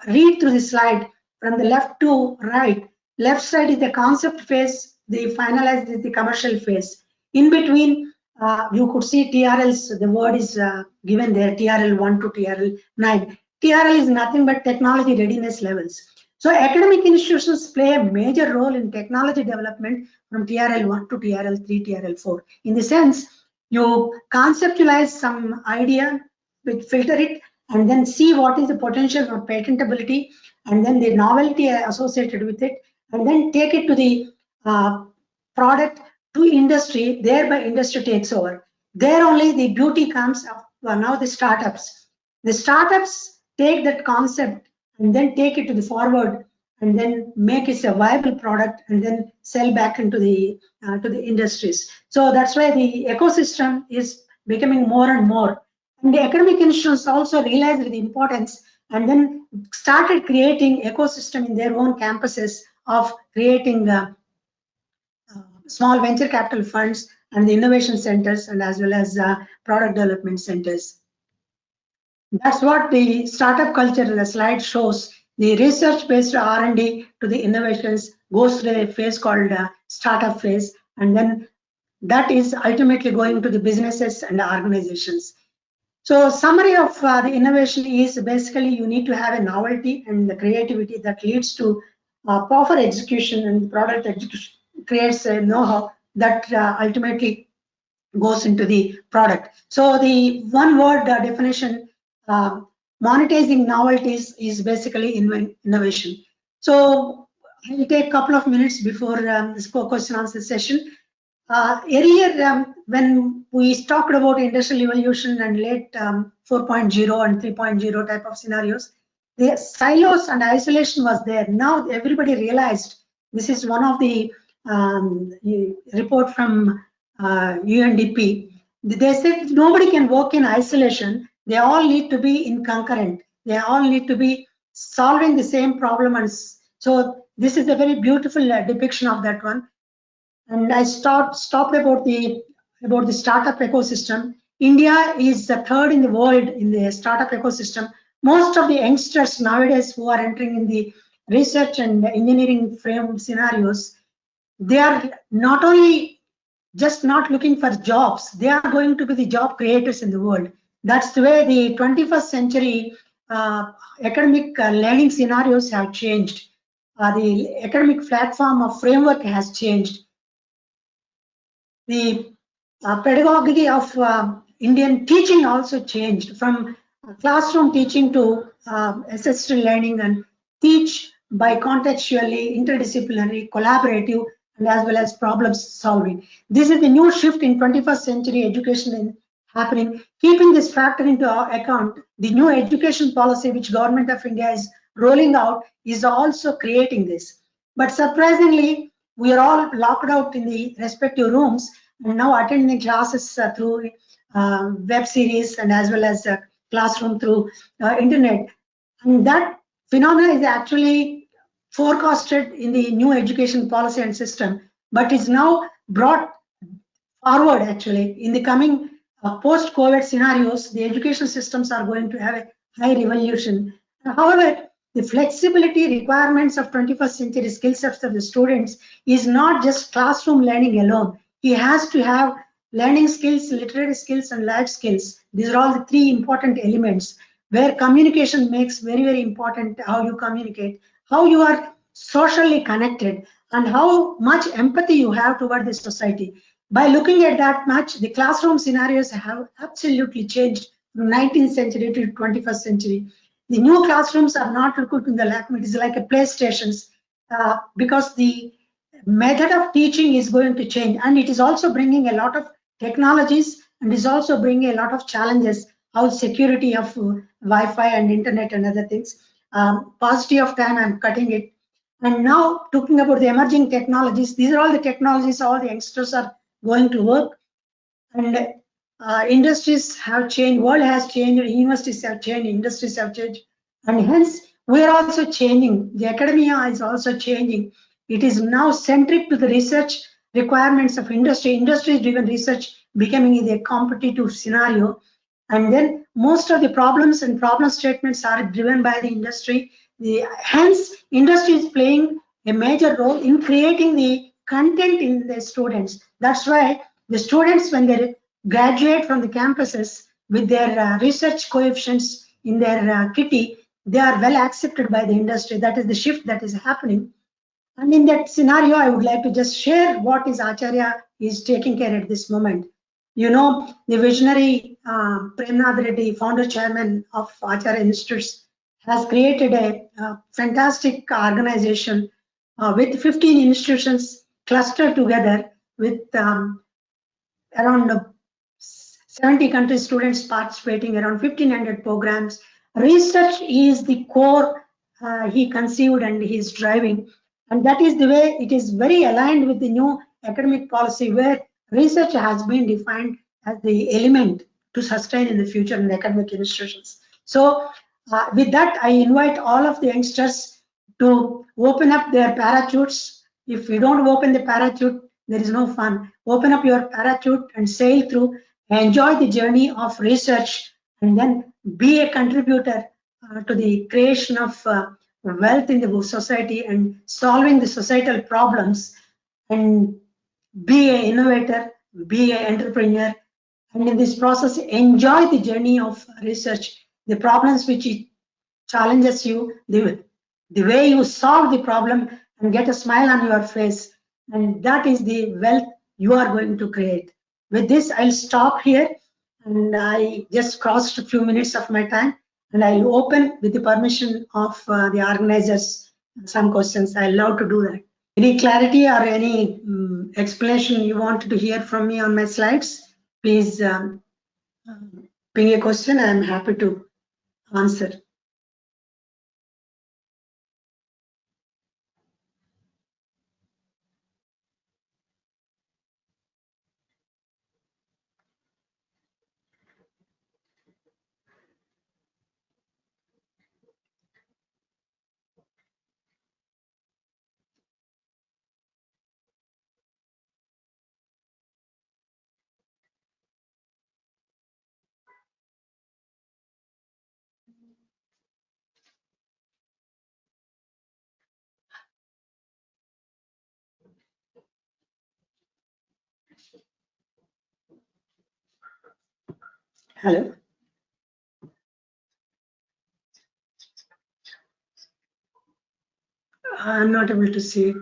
A: read through the slide from the left to right, left side is the concept phase, the finalized is the commercial phase. In between, you could see TRLs, the word is given there, TRL 1 to TRL 9. TRL is nothing but technology readiness levels. So academic institutions play a major role in technology development from TRL 1 to TRL 3, TRL 4. In the sense, you conceptualize some idea, filter it, and then see what is the potential for patentability, and then the novelty associated with it, and then take it to the product to industry, thereby industry takes over. There only the beauty comes of now the startups. The startups take that concept and then take it to the forward and then make it a viable product and then sell back into the to the industries. So that's why the ecosystem is becoming more and more. And the academic institutions also realized the importance and then started creating ecosystem in their own campuses of creating small venture capital funds and the innovation centers and as well as product development centers. That's what the startup culture in the slide shows. The research-based R&D to the innovations goes through a phase called startup phase, and then that is ultimately going to the businesses and the organizations. So summary of the innovation is basically you need to have a novelty and the creativity that leads to proper execution, and product execution creates a know-how that ultimately goes into the product. So the one word definition, monetizing novelties is basically innovation. So I will take a couple of minutes before this question answer session. Earlier, when we talked about industrial evolution and late 4.0 and 3.0 type of scenarios, the silos and isolation was there. Now everybody realized this is one of the report from UNDP. They said nobody can work in isolation. They all need to be in concurrent. They all need to be solving the same problem. And so this is a very beautiful depiction of that one. And I stopped about the startup ecosystem. India is the third in the world in the startup ecosystem. Most of the youngsters nowadays who are entering in the research and engineering frame scenarios, they are not only just not looking for jobs, they are going to be the job creators in the world. That's the way the 21st century academic learning scenarios have changed. The academic platform of framework has changed. The pedagogy of Indian teaching also changed from classroom teaching to assisted learning and teach by contextually, interdisciplinary, collaborative, and as well as problem solving. This is the new shift in 21st century education happening. Keeping this factor into account, the new education policy which Government of India is rolling out is also creating this. But surprisingly, we are all locked out in the respective rooms and now attending classes through web series and as well as classroom through internet. And that phenomena is actually forecasted in the new education policy and system, but is now brought forward actually. In the coming post-COVID scenarios, the education systems are going to have a high revolution. However, the flexibility requirements of 21st century skill sets of the students is not just classroom learning alone. He has to have learning skills, literary skills, and life skills. These are all the three important elements where communication makes very, very important. How you communicate, how you are socially connected, and how much empathy you have toward the society. By looking at that much, the classroom scenarios have absolutely changed from 19th century to 21st century. The new classrooms are not equipped in the lab. It is like a playstations because the method of teaching is going to change, and it is also bringing a lot of technologies and is also bringing a lot of challenges. How security of Wi-Fi and internet and other things. Paucity of time, I'm cutting it. And now talking about the emerging technologies, these are all the technologies all the youngsters are going to work. And industries have changed, world has changed, universities have changed, industries have changed, and hence we are also changing. The academia is also changing. It is now centric to the research requirements of industry, industry-driven research becoming a competitive scenario. And then most of the problems and problem statements are driven by the industry. Hence, industry is playing a major role in creating the content in the students. That's why the students, when they graduate from the campuses with their research coefficients in their kitty, they are well accepted by the industry. That is the shift that is happening. And in that scenario, I would like to just share what is Acharya is taking care at this moment. You know, the visionary Premnath Reddy, founder chairman of Acharya Institutes, has created a fantastic organization with 15 institutions clustered together with around 70 country students participating, around 1,500 programs. Research is the core he conceived and he is driving. And that is the way it is very aligned with the new academic policy, where research has been defined as the element to sustain in the future in academic institutions. So with that, I invite all of the youngsters to open up their parachutes. If you don't open the parachute, there is no fun. Open up your parachute and sail through, enjoy the journey of research, and then be a contributor to the creation of wealth in the society and solving the societal problems, and be an innovator, be an entrepreneur, and in this process enjoy the journey of research, the problems which it challenges you, the way you solve the problem and get a smile on your face, and that is the wealth you are going to create. With this, I'll stop here, and I just crossed a few minutes of my time, and I'll open with the permission of the organizers some questions. I love to do that. Any clarity or any explanation you wanted to hear from me on my slides, please ping a question. I'm happy to answer. Hello. I'm not able to see it.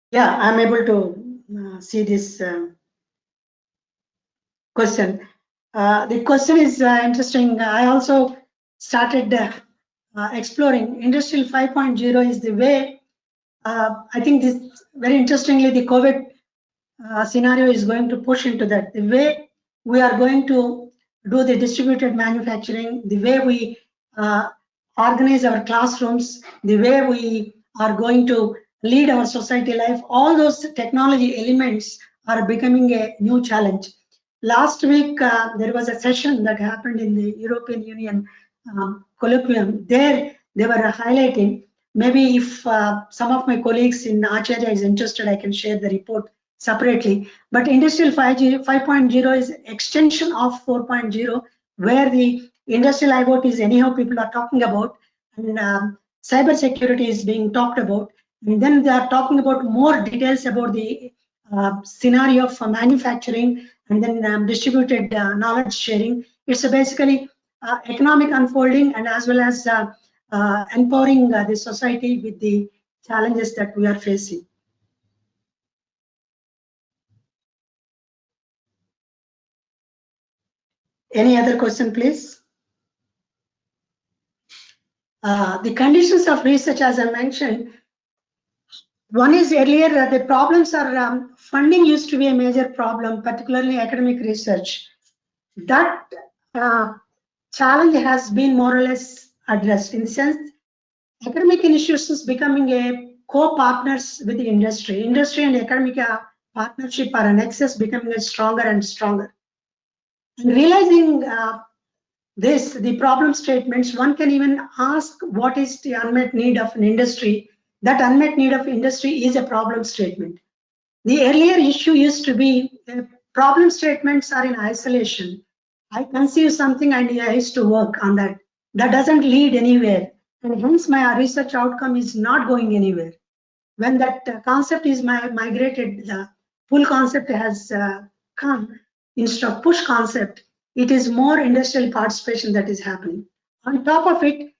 A: Yeah, I'm able to see this question. The question is interesting. I also started exploring Industrial 5.0 is the way. I think this very interestingly, the COVID scenario is going to push into that. The way we are going to do the distributed manufacturing, the way we organize our classrooms, the way we are going to lead our society life, all those technology elements are becoming a new challenge. Last week, there was a session that happened in the European Union colloquium. There, they were highlighting, maybe if some of my colleagues in Acharya is interested, I can share the report separately. But Industrial 5.0 is extension of 4.0, where the industrial IoT is anyhow people are talking about, and cyber security is being talked about. And then they are talking about more details about the scenario for manufacturing, and then distributed knowledge sharing. It's basically economic unfolding, and as well as empowering the society with the challenges that we are facing. Any other question, please? The conditions of research, as I mentioned, one is earlier the problems are funding used to be a major problem, particularly academic research. That challenge has been more or less addressed, in the sense academic institutions becoming a co-partners with the industry. Industry and academic partnership are a nexus becoming stronger and stronger. And realizing the problem statements, one can even ask what is the unmet need of an industry. That unmet need of industry is a problem statement. The earlier issue used to be problem statements are in isolation. I conceive something and I used to work on that. That doesn't lead anywhere. And hence my research outcome is not going anywhere. When that concept is migrated, the pull concept has come instead of push concept, it is more industrial participation that is happening. On top of it,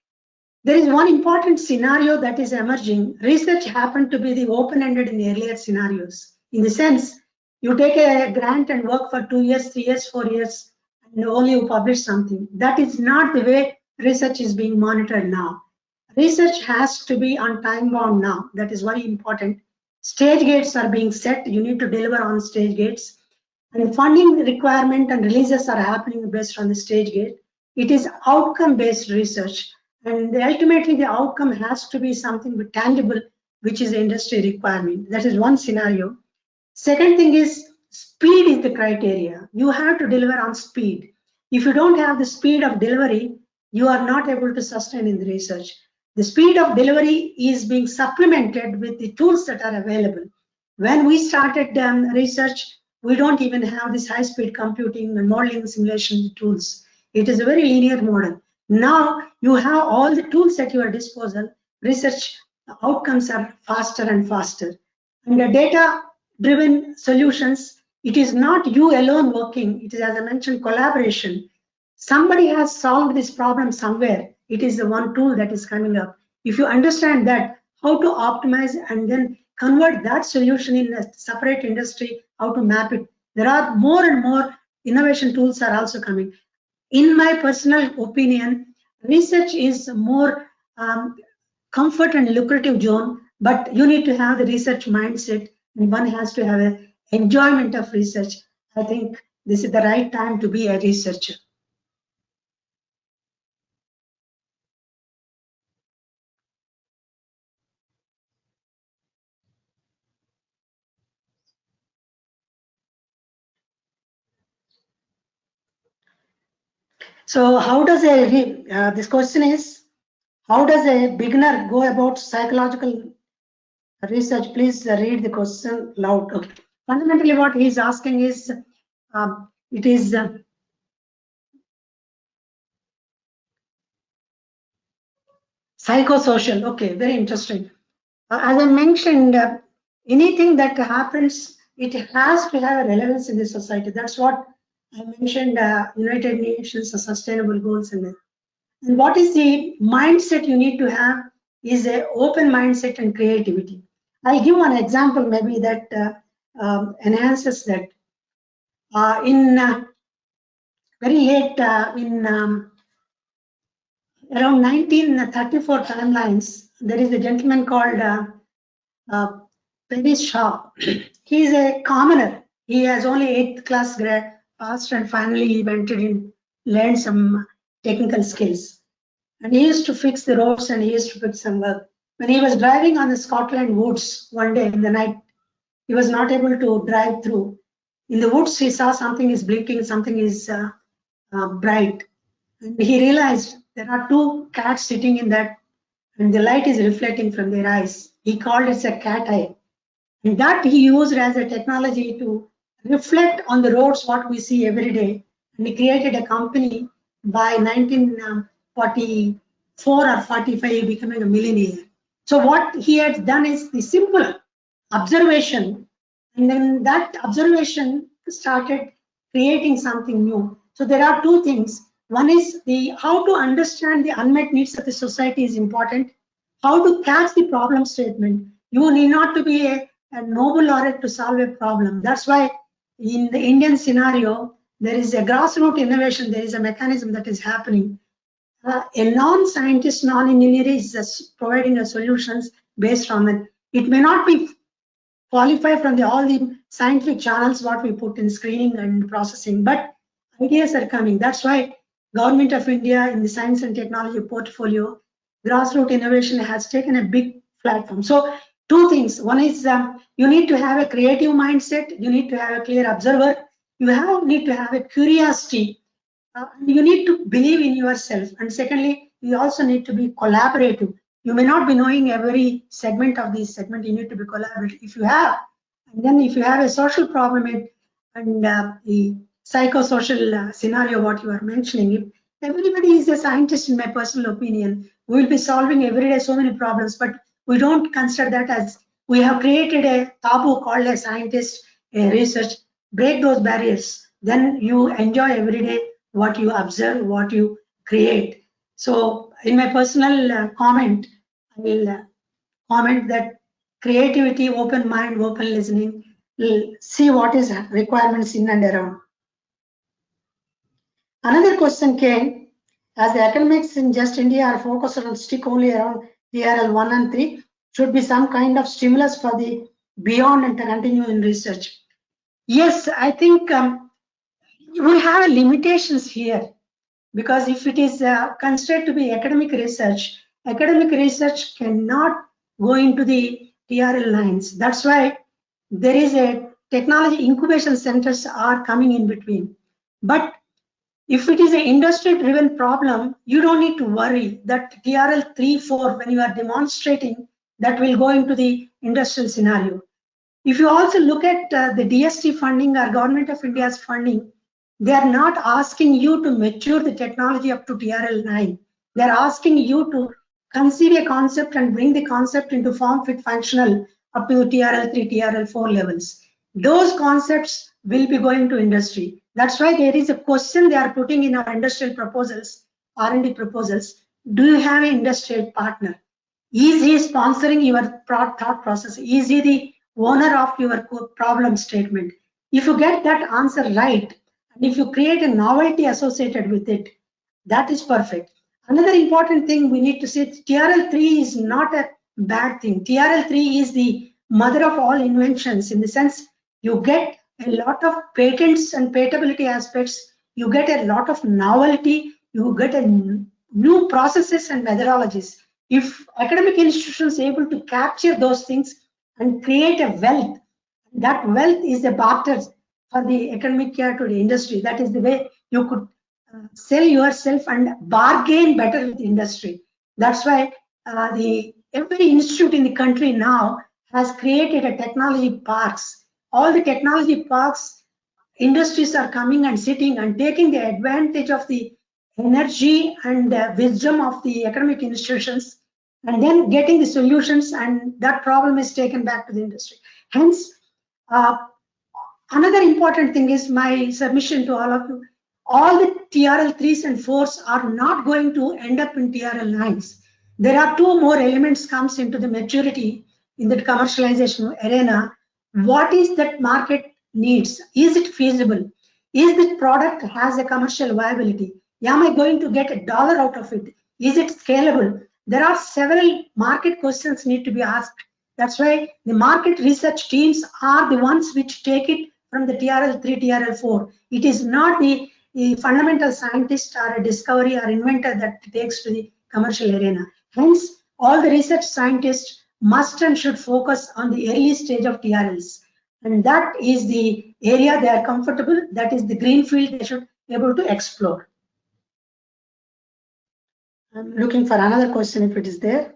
A: there is one important scenario that is emerging. Research happened to be the open-ended in the earlier scenarios. In the sense, you take a grant and work for 2 years, 3 years, 4 years, and only you publish something. That is not the way research is being monitored now. Research has to be on time bound now. That is very important. Stage gates are being set. You need to deliver on stage gates. And funding requirement and releases are happening based on the stage gate. It is outcome-based research. And ultimately, the outcome has to be something tangible, which is the industry requirement. That is one scenario. Second thing is speed is the criteria. You have to deliver on speed. If you don't have the speed of delivery, you are not able to sustain in the research. The speed of delivery is being supplemented with the tools that are available. When we started research, we don't even have this high-speed computing and modeling simulation tools. It is a very linear model. Now you have all the tools at your disposal. Research outcomes are faster and faster. And the data-driven solutions, it is not you alone working. It is, as I mentioned, collaboration. Somebody has solved this problem somewhere. It is the one tool that is coming up. If you understand that, how to optimize and then convert that solution in a separate industry, how to map it. There are more and more innovation tools are also coming. In my personal opinion, research is more comfort and lucrative zone, but you need to have the research mindset and one has to have an enjoyment of research. I think this is the right time to be a researcher. So how does this question is, how does a beginner go about psychological research? Please read the question loud. Okay. Fundamentally, what he's asking is, it is psychosocial. Okay, very interesting. As I mentioned, anything that happens, it has to have a relevance in the society. That's what I mentioned, United Nations Sustainable Goals. And what is the mindset you need to have is an open mindset and creativity. I'll give one example maybe that enhances that. Very late in around 1934 timelines, there is a gentleman called Perry Shaw. He is a commoner. He has only 8th class grade passed and finally he went in, learned some technical skills. And he used to fix the roads and he used to fix some work. When he was driving on the Scotland woods one day in the night, he was not able to drive through. In the woods, he saw something is blinking, something is bright. And he realized there are 2 cats sitting in that and the light is reflecting from their eyes. He called it a cat eye. And that he used as a technology to reflect on the roads what we see every day. And he created a company by 1944 or 45, becoming a millionaire. So what he had done is the simple observation, and then that observation started creating something new. So there are 2 things. One is how to understand the unmet needs of the society is important. How to catch the problem statement. You need not to be a Nobel laureate to solve a problem. That's why in the Indian scenario, there is a grassroots innovation. There is a mechanism that is happening. A non-scientist, non-engineer is providing a solutions based on it. It may not be qualified from all the scientific channels what we put in screening and processing, but ideas are coming. That's why Government of India in the science and technology portfolio, grassroots innovation has taken a big platform. So 2 things. One is you need to have a creative mindset. You need to have a clear observer. You need to have a curiosity. You need to believe in yourself. And secondly, you also need to be collaborative. You may not be knowing every segment of this segment. You need to be collaborative. If you have, and then if you have a social problem and the psychosocial scenario, what you are mentioning, if everybody is a scientist, in my personal opinion, we will be solving every day so many problems, but we don't consider that as, we have created a taboo called a scientist, a research, break those barriers. Then you enjoy every day what you observe, what you create. So in my personal comment, I will comment that creativity, open mind, open listening, will see what is requirements in and around. Another question came, as the academics in Just India are focused on stick only around TRL 1 and 3, should be some kind of stimulus for the beyond and to continue in research. Yes, I think we have limitations here, because if it is considered to be academic research cannot go into the TRL lines. That's why there is a technology incubation centers are coming in between. But if it is an industry driven problem, you don't need to worry that TRL 3, 4, when you are demonstrating, that will go into the industrial scenario. If you also look at the DST funding or Government of India's funding, they are not asking you to mature the technology up to TRL 9. They are asking you to conceive a concept and bring the concept into form fit functional up to TRL 3, TRL 4 levels. Those concepts will be going to industry. That's why there is a question they are putting in our industrial proposals, R&D proposals. Do you have an industrial partner? Is he sponsoring your thought process? Is he the owner of your problem statement? If you get that answer right, and if you create a novelty associated with it, that is perfect. Another important thing we need to say, TRL3 is not a bad thing. TRL3 is the mother of all inventions, in the sense you get a lot of patents and patentability aspects, you get a lot of novelty, you get a new processes and methodologies. If academic institutions are able to capture those things and create a wealth, that wealth is a barter for the academic care to the industry. That is the way you could sell yourself and bargain better with the industry. That's why every institute in the country now has created a technology parks. All the technology parks, industries are coming and sitting and taking the advantage of the energy and wisdom of the academic institutions, and then getting the solutions, and that problem is taken back to the industry. Hence, another important thing is my submission to all of you. All the TRL 3s and 4s are not going to end up in TRL 9s. There are two more elements comes into the maturity in the commercialization arena. What is that market needs? Is it feasible? Is the product has a commercial viability? Am I going to get $1 out of it? Is it scalable? There are several market questions need to be asked. That's why the market research teams are the ones which take it from the TRL 3, TRL 4. It is not the fundamental scientist or a discovery or inventor that takes to the commercial arena. Hence, all the research scientists must and should focus on the early stage of TRLs. And that is the area they are comfortable. That is the green field they should be able to explore. I'm looking for another question if it is there.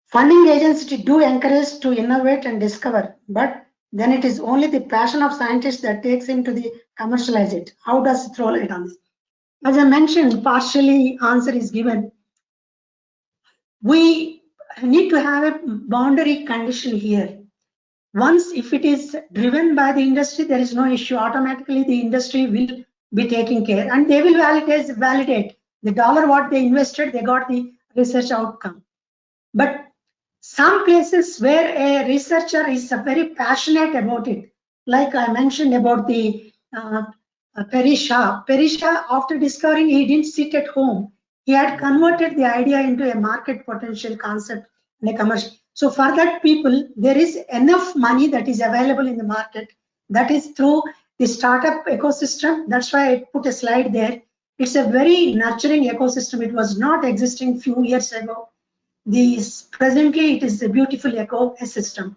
A: Funding agencies do encourage to innovate and discover, but then it is only the passion of scientists that takes him to the commercialize it. How does it throw light on this? As I mentioned, partially answer is given. We need to have a boundary condition here. Once if it is driven by the industry, there is no issue. Automatically the industry will be taking care and they will validate the dollar what they invested, they got the research outcome. But some places where a researcher is very passionate about it, like I mentioned about the Perry Shah, after discovering, he didn't sit at home. He had converted the idea into a market potential concept and a commercial. So for that people, there is enough money that is available in the market. That is through the startup ecosystem. That's why I put a slide there. It's a very nurturing ecosystem. It was not existing few years ago. Presently, it is a beautiful ecosystem.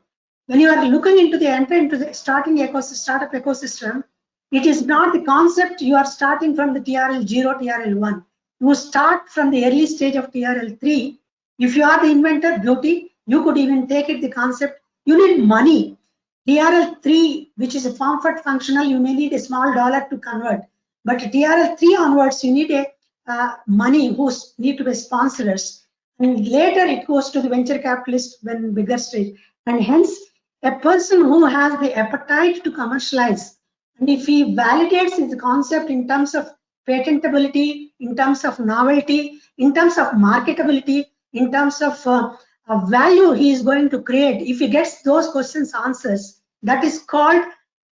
A: when you are looking into the enter into the starting startup ecosystem, it is not the concept you are starting from the TRL 0, TRL 1. You start from the early stage of TRL 3. If you are the inventor, beauty, you could even take it the concept. You need money. TRL 3, which is a comfort functional, you may need a small dollar to convert. But TRL 3 onwards, you need a money who need to be sponsors. And later it goes to the venture capitalist when bigger stage. And hence, a person who has the appetite to commercialize, and if he validates his concept in terms of patentability, in terms of novelty, in terms of marketability, in terms of value he is going to create, if he gets those questions answers, that is called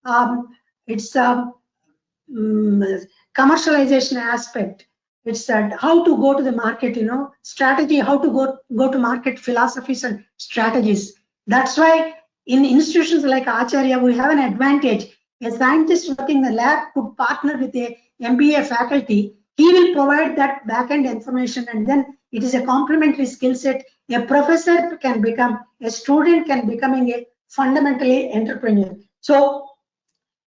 A: commercialization aspect. It's how to go to the market, strategy, how to go to market, philosophies and strategies. That's why in institutions like Acharya, we have an advantage. A scientist working in the lab could partner with a MBA faculty. He will provide that back-end information, and then it is a complementary skill set. A professor can become, a student can becoming a fundamentally entrepreneur. So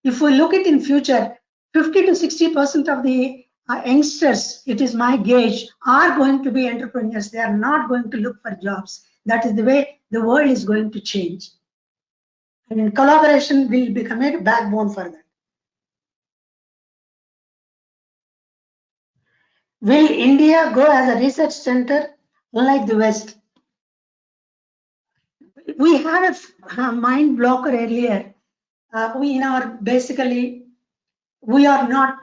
A: if we look at in future, 50 to 60% of the youngsters, it is my gauge, are going to be entrepreneurs. They are not going to look for jobs. That is the way the world is going to change. And collaboration will become a backbone for that. Will India go as a research center unlike the West? We had a mind blocker earlier. Basically, we are not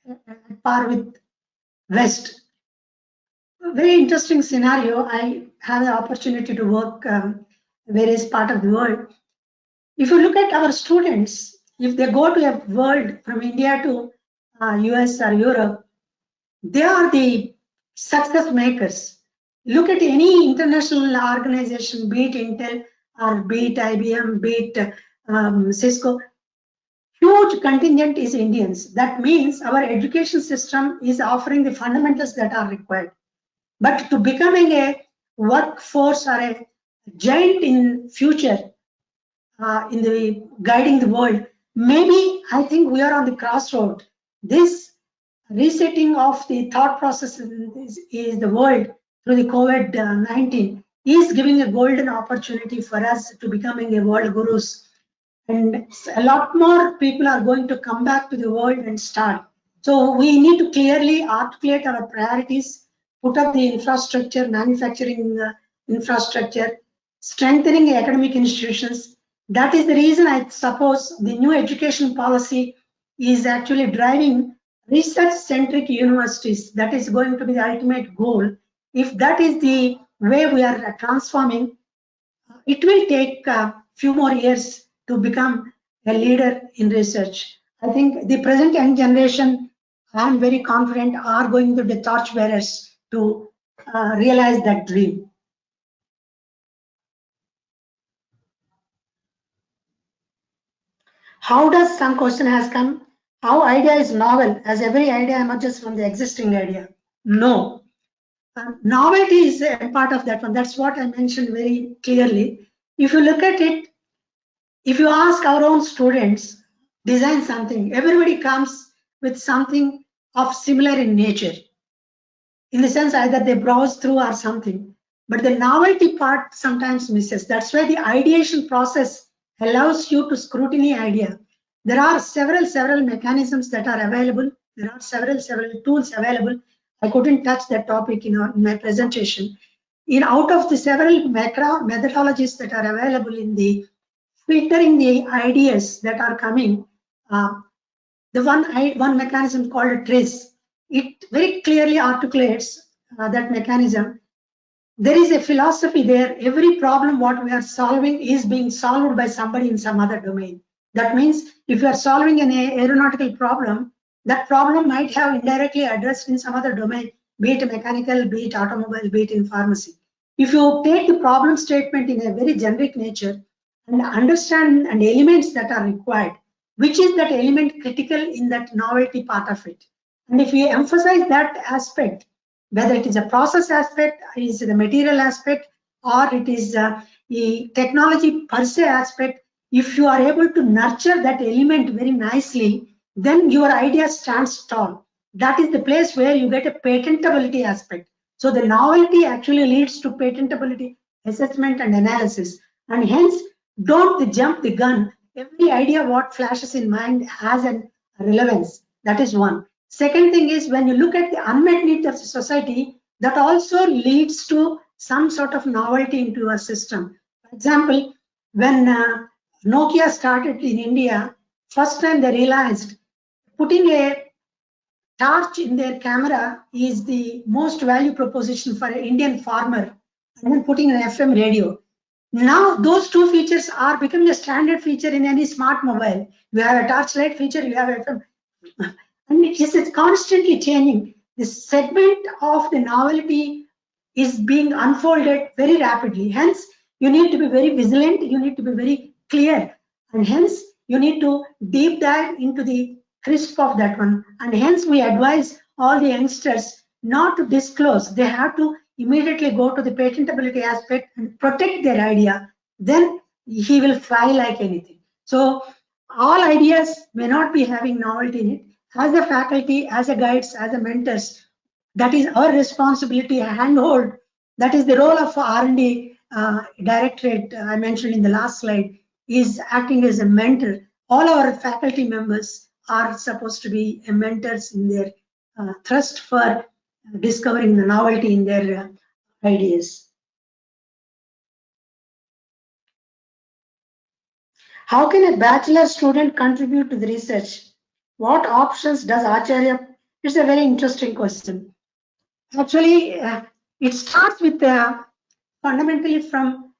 A: at par with West. Very interesting scenario. I have the opportunity to work various part of the world. If you look at our students, if they go to a world from India to US or Europe, they are the success makers. Look at any international organization, be it Intel or be it IBM, be it Cisco, huge contingent is Indians. That means our education system is offering the fundamentals that are required. But to becoming a workforce or a giant in future, in the guiding the world, maybe I think we are on the crossroad. This resetting of the thought process is the world through the COVID-19 is giving a golden opportunity for us to becoming a world gurus. And a lot more people are going to come back to the world and start. So we need to clearly articulate our priorities, put up the infrastructure, manufacturing infrastructure, strengthening academic institutions. That is the reason I suppose the new education policy is actually driving research-centric universities. That is going to be the ultimate goal. If that is the way we are transforming, it will take a few more years to become a leader in research. I think the present young generation, I'm very confident, are going to be the torchbearers to realize that dream. How does some question has come? How idea is novel, as every idea emerges from the existing idea? No. Novelty is a part of that one. That's what I mentioned very clearly. If you look at it, if you ask our own students, design something, everybody comes with something of similar in nature. In the sense either they browse through or something. But the novelty part sometimes misses. That's why the ideation process allows you to scrutiny idea. There are several mechanisms that are available. There are several tools available. I couldn't touch that topic in my presentation. Out of the several methodologies that are available in the filtering the ideas that are coming, the one mechanism called TRIZ, it very clearly articulates that mechanism. There is a philosophy there. Every problem what we are solving is being solved by somebody in some other domain. That means if you are solving an aeronautical problem, that problem might have indirectly addressed in some other domain, be it mechanical, be it automobile, be it in pharmacy. If you take the problem statement in a very generic nature and understand and elements that are required, which is that element critical in that novelty part of it. And if we emphasize that aspect, whether it is a process aspect, is the material aspect, or it is the technology per se aspect, if you are able to nurture that element very nicely, then your idea stands tall. That is the place where you get a patentability aspect. So the novelty actually leads to patentability assessment and analysis. And hence, don't jump the gun. Every idea what flashes in mind has a relevance. That is one. Second thing is, when you look at the unmet needs of society, that also leads to some sort of novelty into your system. For example, when Nokia started in India, first time they realized putting a torch in their camera is the most value proposition for an Indian farmer, and then putting an FM radio. Now those two features are becoming a standard feature in any smart mobile. You have a torchlight feature, you have FM, and it's constantly changing. The segment of the novelty is being unfolded very rapidly. Hence, you need to be very vigilant, you need to be very clear, and hence you need to deep dive into the crisp of that one. And hence we advise all the youngsters not to disclose. They have to immediately go to the patentability aspect and protect their idea. Then he will fly like anything. So all ideas may not be having novelty in it. As a faculty, as a guides, as a mentors, that is our responsibility, handhold. That is the role of R&D directorate I mentioned in the last slide, is acting as a mentor. All our faculty members are supposed to be mentors in their thrust for discovering the novelty in their ideas. How can a bachelor student contribute to the research? What options does Acharya? It's a very interesting question. Actually, it starts with fundamentally from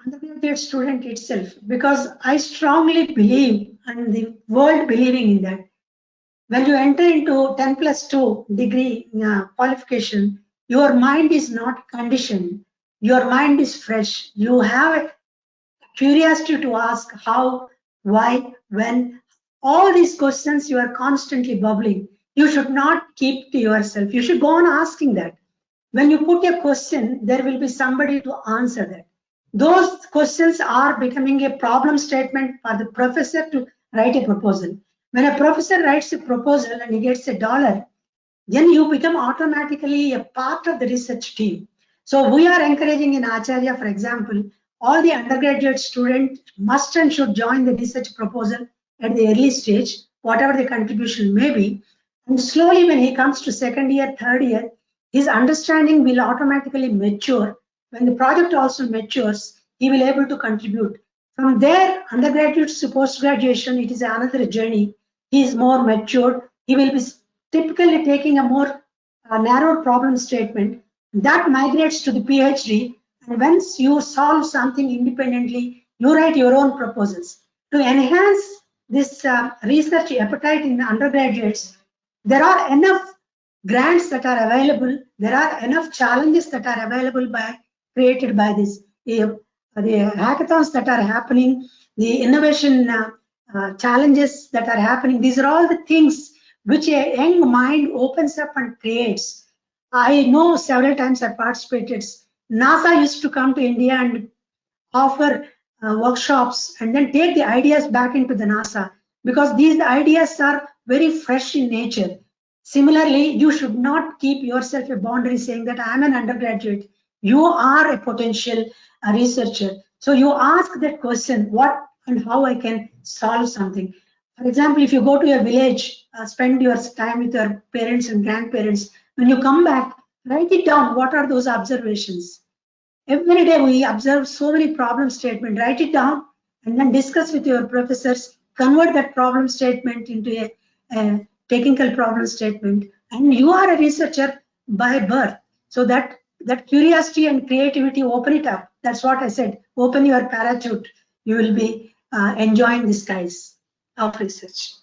A: undergraduate student itself, because I strongly believe, and the world believing in that, when you enter into 10+2 degree qualification, your mind is not conditioned. Your mind is fresh. You have a curiosity to ask how, why, when. All these questions you are constantly bubbling. You should not keep to yourself. You should go on asking that. When you put a question, there will be somebody to answer that. Those questions are becoming a problem statement for the professor to write a proposal. When a professor writes a proposal and he gets $1, then you become automatically a part of the research team. So we are encouraging in Acharya, for example, all the undergraduate students must and should join the research proposal at the early stage, whatever the contribution may be. And slowly when he comes to second year, third year, his understanding will automatically mature. When the project also matures, he will be able to contribute. From there, undergraduate to post-graduation, it is another journey. He is more matured. He will be typically taking a more narrow problem statement that migrates to the PhD. And once you solve something independently, you write your own proposals. To enhance this research appetite in the undergraduates, there are enough grants that are available. There are enough challenges that are available created by this. The hackathons that are happening, the innovation challenges that are happening. These are all the things which a young mind opens up and creates. I know several times I participated. NASA used to come to India and offer workshops and then take the ideas back into the NASA, because these ideas are very fresh in nature. Similarly, you should not keep yourself a boundary saying that I'm an undergraduate. You are a potential researcher. So you ask that question, what and how I can solve something. For example, if you go to a village, spend your time with your parents and grandparents, when you come back, write it down. What are those observations? Every day we observe so many problem statements. Write it down and then discuss with your professors. Convert that problem statement into a technical problem statement. And you are a researcher by birth. So that curiosity and creativity, open it up. That's what I said. Open your parachute. You will be enjoying the skies of research.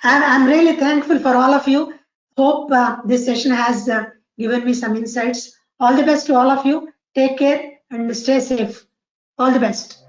A: And I'm really thankful for all of you. Hope this session has given me some insights. All the best to all of you. Take care and stay safe. All the best.